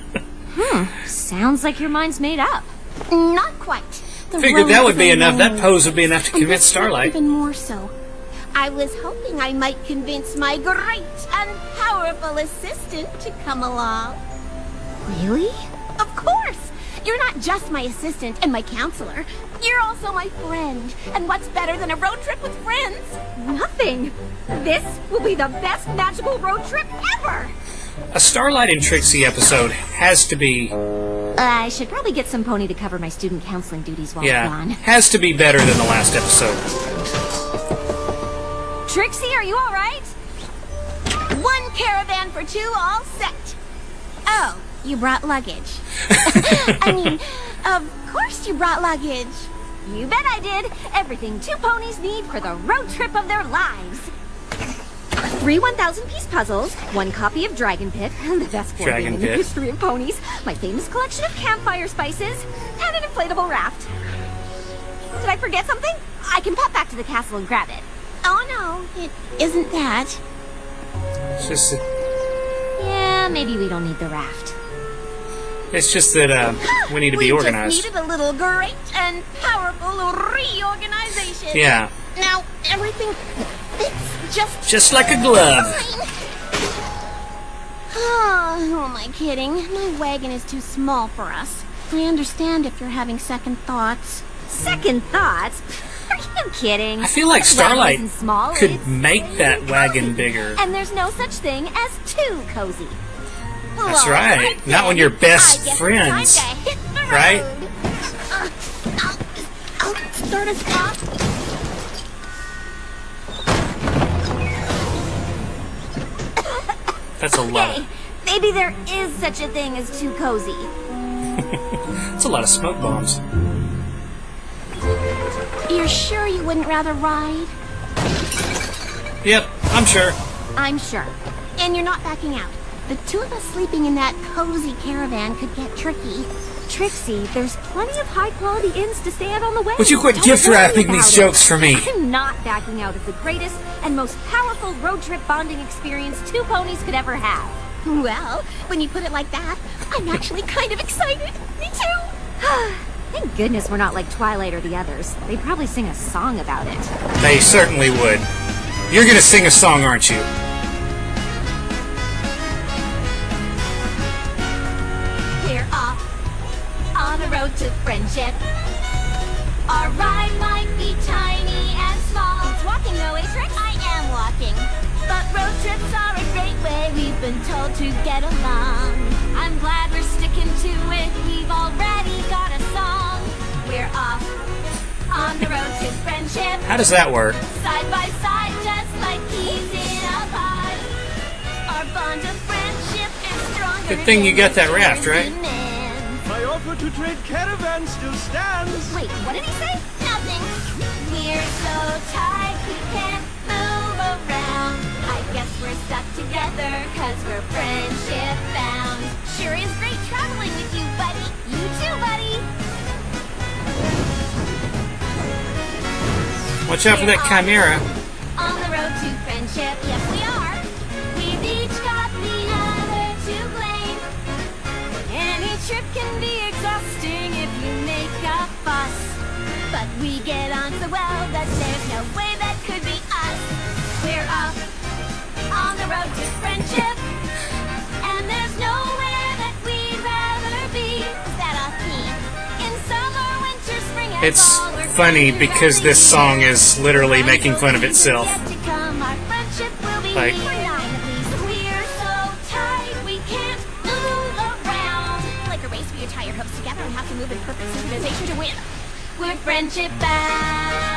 Sounds like your mind's made up. Not quite. The Figured road that would is be a enough. That road. pose would be enough to And convince this one Starlight. Even more so. I was hoping I might convince my great and powerful assistant to come along. Really? Of course! You're not just my assistant and my counselor. You're also my friend. And what's better than a road trip with friends? Nothing. This will be the best magical road trip ever. A Starlight and Trixie episode has to be, I should probably get some pony to cover my student counseling duties while I'm yeah, gone. has to be better than the last episode. Trixie, are you all right? One caravan for two, all set. Oh, you brought luggage. I mean, of course you brought luggage. You bet I did. Everything two ponies need for the road trip of their lives. 3 1,000-piece puzzles, 1 copy of Dragon Pit, the best board game in the history of ponies, my famous collection of campfire spices, and an inflatable raft. Did I forget something? I can pop back to the castle and grab it. Oh no, it isn't that. It's just, Yeah, maybe we don't need the raft. it's just that we need to be organized. We just needed a little great and powerful reorganization. Yeah. Now, everything fits Just like a glove. fine. Oh, who am I kidding? My wagon is too small for us. I understand if you're having second thoughts. Second thoughts? Are you kidding? I feel like This wagon Starlight isn't small, could it's make that wagon bigger. And there's no such thing as too cozy. That's Well, right. Not when you're I best guess friends. It's time to hit the Right? road. I'll start us off. That's a lot. Hey, maybe there is such a thing as too cozy. That's a lot of smoke bombs. You're sure you wouldn't rather ride? Yep, I'm sure. I'm sure. And you're not backing out. The two of us sleeping in that cozy caravan could get tricky. Trixie, there's plenty of high-quality inns to stay at on the way. Would you quit Don't gift worry wrapping about these it. jokes for me? I'm not backing out of the greatest and most powerful road trip bonding experience two ponies could ever have. Well, when you put it like that, I'm actually kind of excited. Me too. Thank goodness we're not like Twilight or the others. They'd probably sing a song about it. They certainly would. You're gonna sing a song, aren't you? We're off on a road to friendship. Our ride might be tiny and small. It's walking though, eh, Trix? I am walking. But road trips are a great way, we've been told, to get along. I'm glad we're sticking to it, we've already got a song. We're off on the road to friendship. How does that work? Side by side, just like keys in a pod. Our bond of friendship is stronger. Good thing you got that raft, right? My offer to trade caravans still stands. Wait, what did he say? Nothing. We're so tight we can't move around. I guess we're stuck together cause we're friendship bound. Sure is great traveling with you, buddy. You too, buddy. Watch out for that chimera. On the road to friendship, yes we are. We've each got the other to blame. Any trip can be exhausting if you make a fuss. But we get on so well that there's no way that could be us. We're off on the road to friendship. And there's nowhere that we'd rather be. Is that off key? In summer, winter, spring, and It's fall, we're funny friends because throughout this the song year. is literally making fun of itself. Like- We're so tight we can't move around. Like a race where you tie your hooks together and have to move in perfect synchronization to win. We're friendship bound.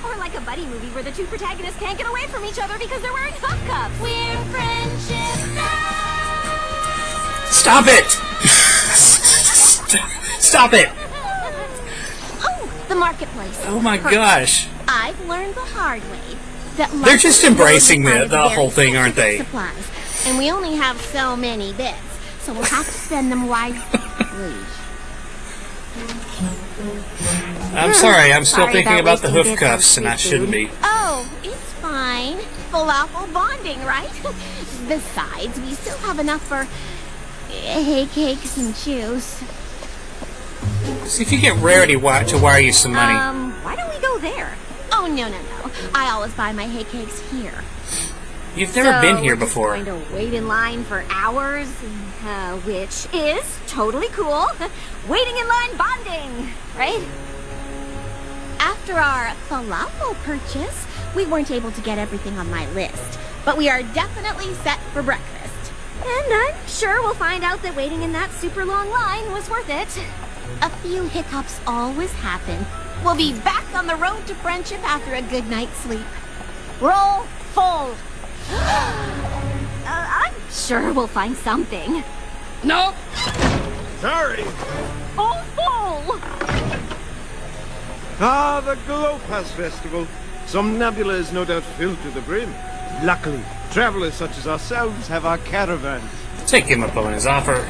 Or like a buddy movie where the two protagonists can't get away from each other because they're wearing hook cuffs. We're friendship bound. Stop it! Stop it! Oh, the marketplace. Oh my gosh. I've learned the hard way that They're just markets embracing really the require whole thing, aren't very they? specific supplies, and we only have so many bits, so we'll have to spend them wisely. I'm sorry, I'm still Sorry thinking about about the wasting hoof bits of cuffs, and I street shouldn't food. be. Oh, it's fine. Falafel bonding, right? Besides, we still have enough for hay cakes and juice. See if you get Rarity to wire you some money. Why don't we go there? Oh, no. I always buy my hay cakes here. You've never been here we're just before. going to wait in line for hours, which is totally cool. Waiting in line bonding, right? After our falafel purchase, we weren't able to get everything on my list, but we are definitely set for breakfast. And I'm sure we'll find out that waiting in that super long line was worth it. A few hiccups always happen. We'll be back on the road to friendship after a good night's sleep. Roll full. I'm sure we'll find something. No. Sorry. All full. Ah, the Glow-Pass Festival. Some nebula is no doubt filled to the brim. Luckily, travelers such as ourselves have our caravans. Take him up on his offer.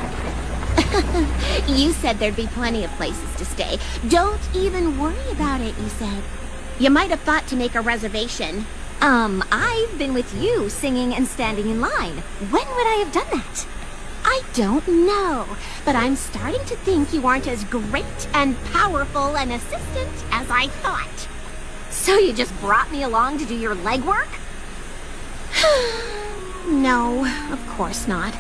You said there'd be plenty of places to stay. Don't even worry about it, you said. You might have thought to make a reservation. I've been with you singing and standing in line. When would I have done that? I don't know, but I'm starting to think you aren't as great and powerful an assistant as I thought. So you just brought me along to do your legwork? No, of course not.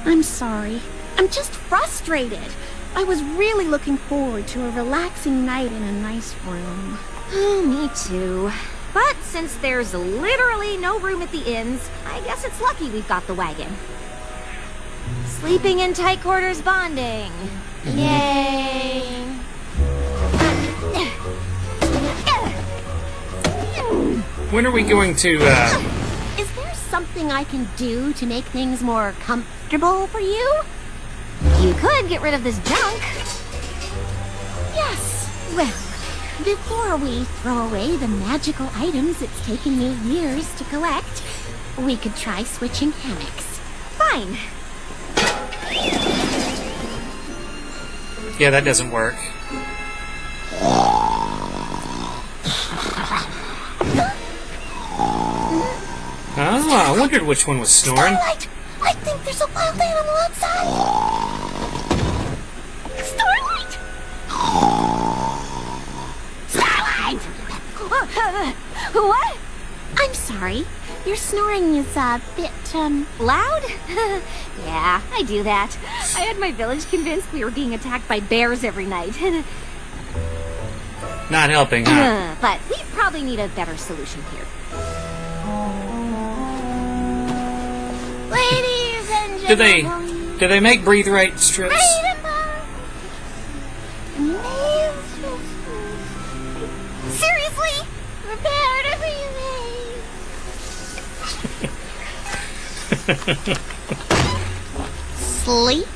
I'm sorry. I'm just frustrated. I was really looking forward to a relaxing night in a nice room. Oh, me too. But since there's literally no room at the inns, I guess it's lucky we've got the wagon. Sleeping in tight quarters bonding. Yay! When are we going to, Is there something I can do to make things more comfortable for you? You could get rid of this junk. Yes. Well, before we throw away the magical items it's taken me years to collect, we could try switching hammocks. Fine. Yeah, that doesn't work. Oh, I wondered which one was snoring. Starlight! I think there's a wild animal outside! Starlight! Starlight! What? I'm sorry. Your snoring is a bit, Loud? Yeah, I do that. I had my village convinced we were being attacked by bears every night. Not helping, huh? But we probably need a better solution here. Ladies and Do gentlemen... they make breathe right strips? Seriously? Prepare to be Sleep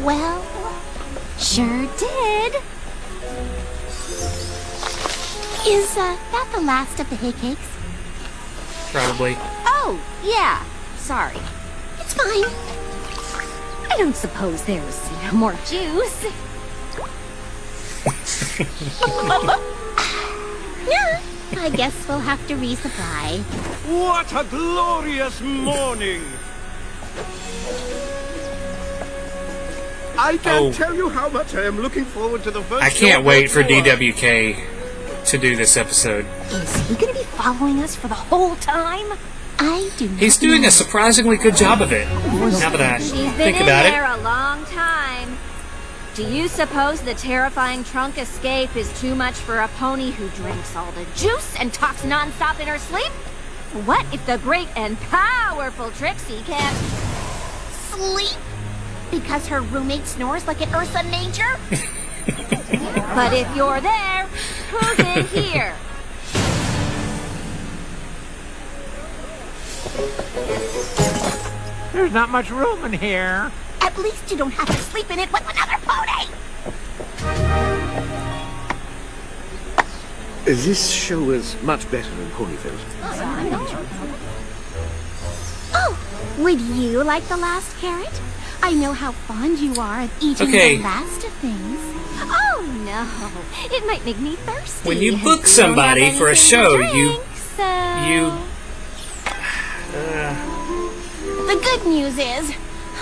well? Sure did. Is that the last of the hay cakes? Probably. Oh, yeah. Sorry. It's fine. I don't suppose there's more juice. Yeah, I guess we'll have to resupply. What a glorious morning! I can't tell you how much I am looking forward to the first I can't show wait for of the tour. DWK to do this episode. Is he gonna be following us for the whole time? I do not He's doing know. a surprisingly good job of it. Now that I She's been think in about there it. a long time. Do you suppose the terrifying trunk escape is too much for a pony who drinks all the juice and talks nonstop in her sleep? What if the great and powerful Trixie can't... Sleep? Because her roommate snores like an Ursa Major? But if you're there, who's in here? There's not much room in here. At least you don't have to sleep in it with another pony! This show is much better in Ponyville. Oh, would you like the last carrot? I know how fond you are of eating Okay. the last of things. Oh no, it might make me thirsty. When you book Don't somebody have for a anything show, to drink, so... The good news is...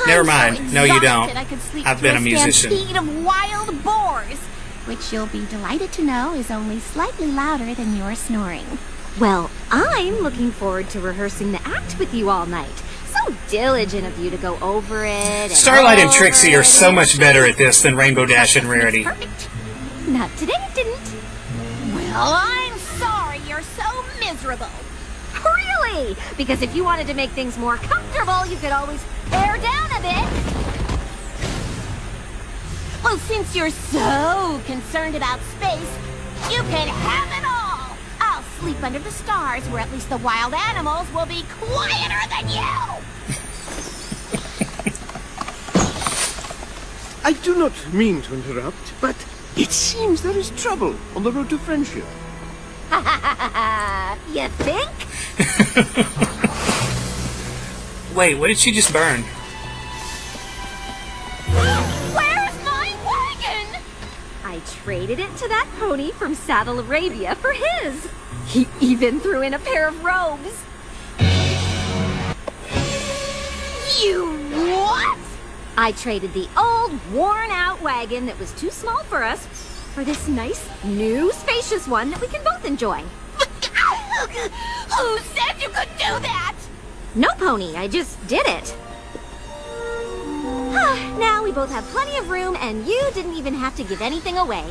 Never I'm mind. so No, you exhausted don't. I could sleep I've through been a musician. stampede of wild boars, which you'll be delighted to know is only slightly louder than your snoring. Well, I'm looking forward to rehearsing the act with you all night. So diligent of you to go over it and Starlight and over Trixie it. are so much better at this than Rainbow Dash and Rarity. Perfect. Not today, it didn't. Well, I'm sorry you're so miserable. Really? Because if you wanted to make things more comfortable, you could always pare down a bit. Well, since you're so concerned about space, you can have it all. I'll sleep under the stars, where at least the wild animals will be quieter than you! I do not mean to interrupt, but it seems there is trouble on the road to friendship. You think? Wait, what did she just burn? Where's my wagon? I traded it to that pony from Saddle Arabia for his. He even threw in a pair of robes. You what? I traded the old, worn-out wagon that was too small for us for this nice, new, spacious one that we can both enjoy. Who said you could do that? No, Pony, I just did it. Now we both have plenty of room, and you didn't even have to give anything away.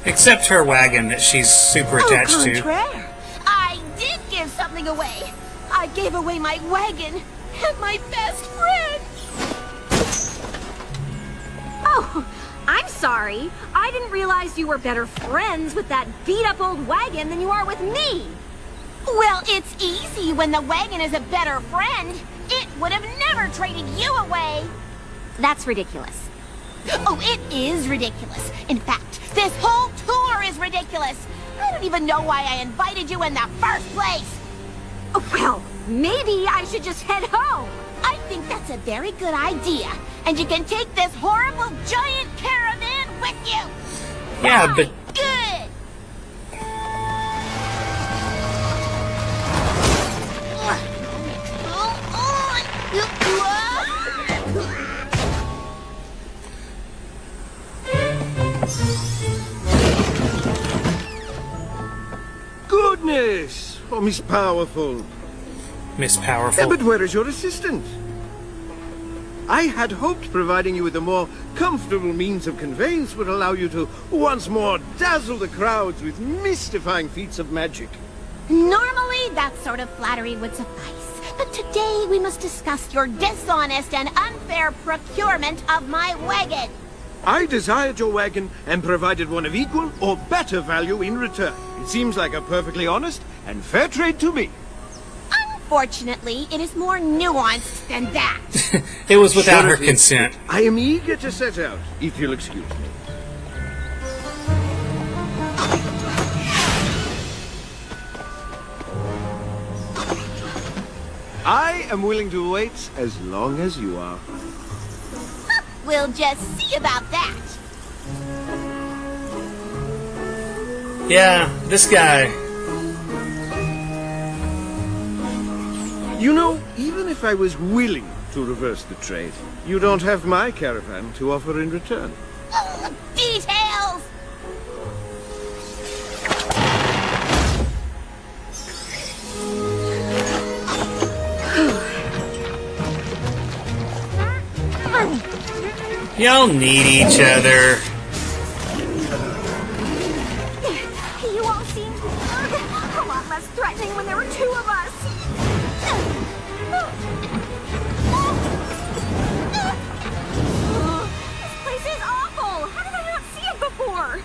Except her wagon that she's super attached to. Contraire. I did give something away. I gave away my wagon and my best friend. Oh, I'm sorry. I didn't realize you were better friends with that beat-up old wagon than you are with me. Well, it's easy when the wagon is a better friend. It would have never traded you away. That's ridiculous. Oh, it is ridiculous. In fact, this whole tour is ridiculous. I don't even know why I invited you in the first place. Oh, well, maybe I should just head home. I think that's a very good idea. And you can take this horrible giant caravan with you. Yeah, Fine. but... Good. Goodness! Oh, Miss Powerful. Miss Powerful. But where is your assistant? I had hoped providing you with a more comfortable means of conveyance would allow you to once more dazzle the crowds with mystifying feats of magic. Normally, that sort of flattery would suffice. But today, we must discuss your dishonest and unfair procurement of my wagon. I desired your wagon and provided one of equal or better value in return. It seems like a perfectly honest and fair trade to me. Unfortunately, it is more nuanced than that. It was without her Surely, consent. I am eager to set out, if you'll excuse me. I am willing to wait as long as you are. We'll just see about that. Yeah, this guy. You know, even if I was willing to reverse the trade, you don't have my caravan to offer in return. Details! Y'all need each other. You all seemed a lot less threatening when there were two of us. This place is awful. How did I not see it before?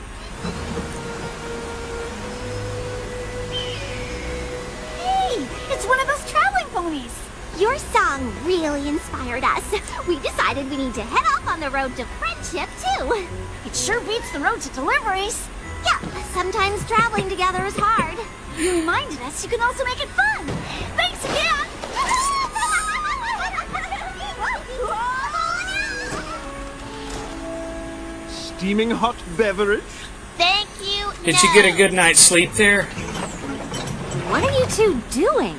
Hey, it's one of those traveling ponies. Your song really inspired us. We decided we need to head off on the road to friendship, too. It sure beats the road to deliveries. Yeah, sometimes traveling together is hard. You reminded us you can also make it fun. Thanks again. Steaming hot beverage? Thank you. Did you get a good night's sleep there? What are you two doing?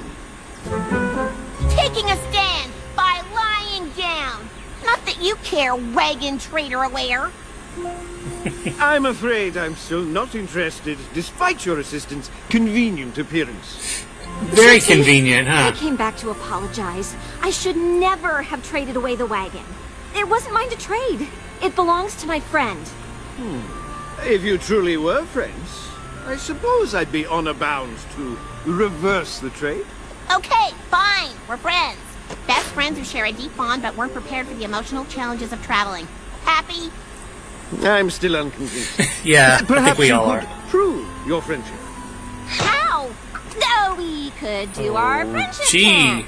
Taking a stand by lying down. Not that you care, wagon trader aware. I'm afraid I'm still not interested, despite your assistant's convenient appearance. Very convenient, I huh? came back to apologize. I should never have traded away the wagon. It wasn't mine to trade. It belongs to my friend. If you truly were friends, I suppose I'd be honor bound to reverse the trade. Okay, fine. We're friends. Best friends who share a deep bond but weren't prepared for the emotional challenges of traveling. Happy? I'm still unconvinced. Yeah, I think Perhaps we you all could are. prove your friendship. How? Though we could do our friendship Gee, chant.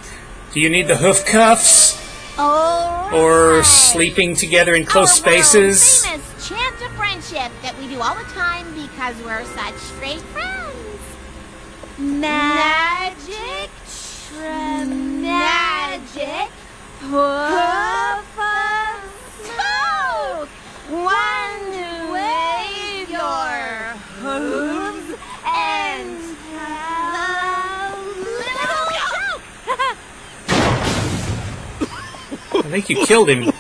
do you need the hoof cuffs? Or sleeping together in close spaces? Our famous chant of friendship that we do all the time because we're such great friends. Magic, magic, hoof of smoke. One wave your hooves and have a little joke. I think you killed him.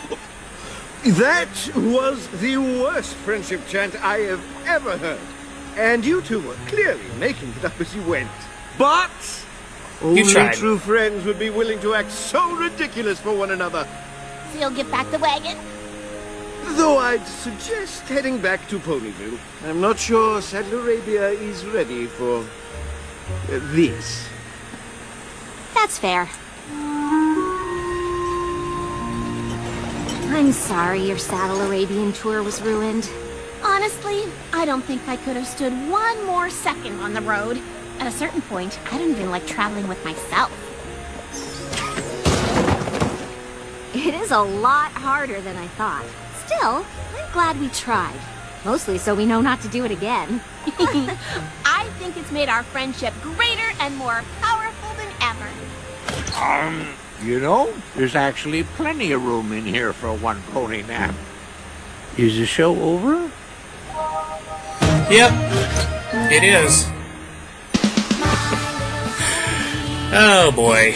That was the worst friendship chant I have ever heard. And you two were clearly making it up as you went. But only tried. true friends would be willing to act so ridiculous for one another. So you'll get back the wagon? Though I'd suggest heading back to Ponyville. I'm not sure Saddle Arabia is ready for this. That's fair. I'm sorry your Saddle Arabian tour was ruined. Honestly, I don't think I could have stood one more second on the road. At a certain point, I don't even like traveling with myself. It is a lot harder than I thought. Still, I'm glad we tried. Mostly so we know not to do it again. I think it's made our friendship greater and more powerful than ever. You know, there's actually plenty of room in here for one pony nap. Is the show over? Yep, it is. Oh boy.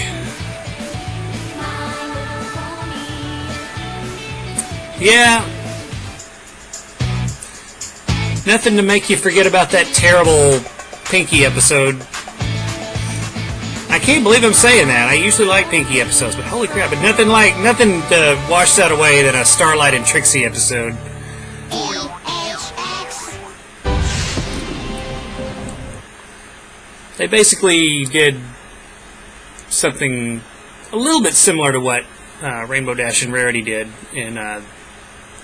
Yeah. Nothing to make you forget about that terrible Pinky episode. I can't believe I'm saying that. I usually like Pinky episodes, but holy crap, but nothing washed that away than a Starlight and Trixie episode. They basically did something a little bit similar to what Rainbow Dash and Rarity did in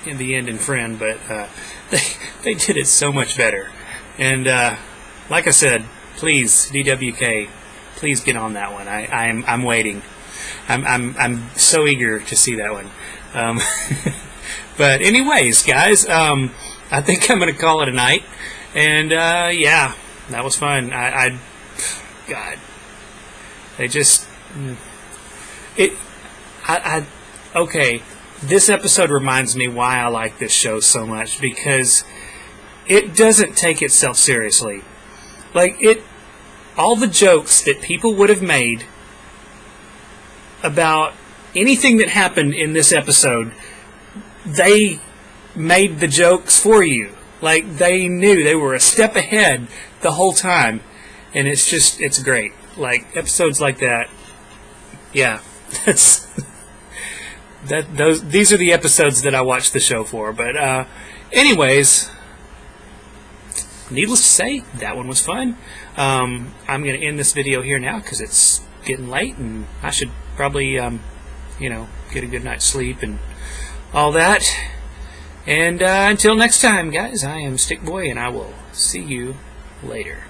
the end in Friend, but they did it so much better. And like I said, please DWK, please get on that one. I'm waiting. I'm so eager to see that one. But anyways, guys, I think I'm gonna call it a night. And yeah, that was fun. God, they just okay. This episode reminds me why I like this show so much, because it doesn't take itself seriously. Like, all the jokes that people would have made about anything that happened in this episode, they made the jokes for you. Like, they knew they were a step ahead the whole time, and it's great. Like, episodes like that, yeah, these are the episodes that I watch the show for. But anyways, needless to say, that one was fun. I'm going to end this video here now because it's getting late and I should probably get a good night's sleep and all that. And until next time, guys, I am Stick Boy, and I will see you later.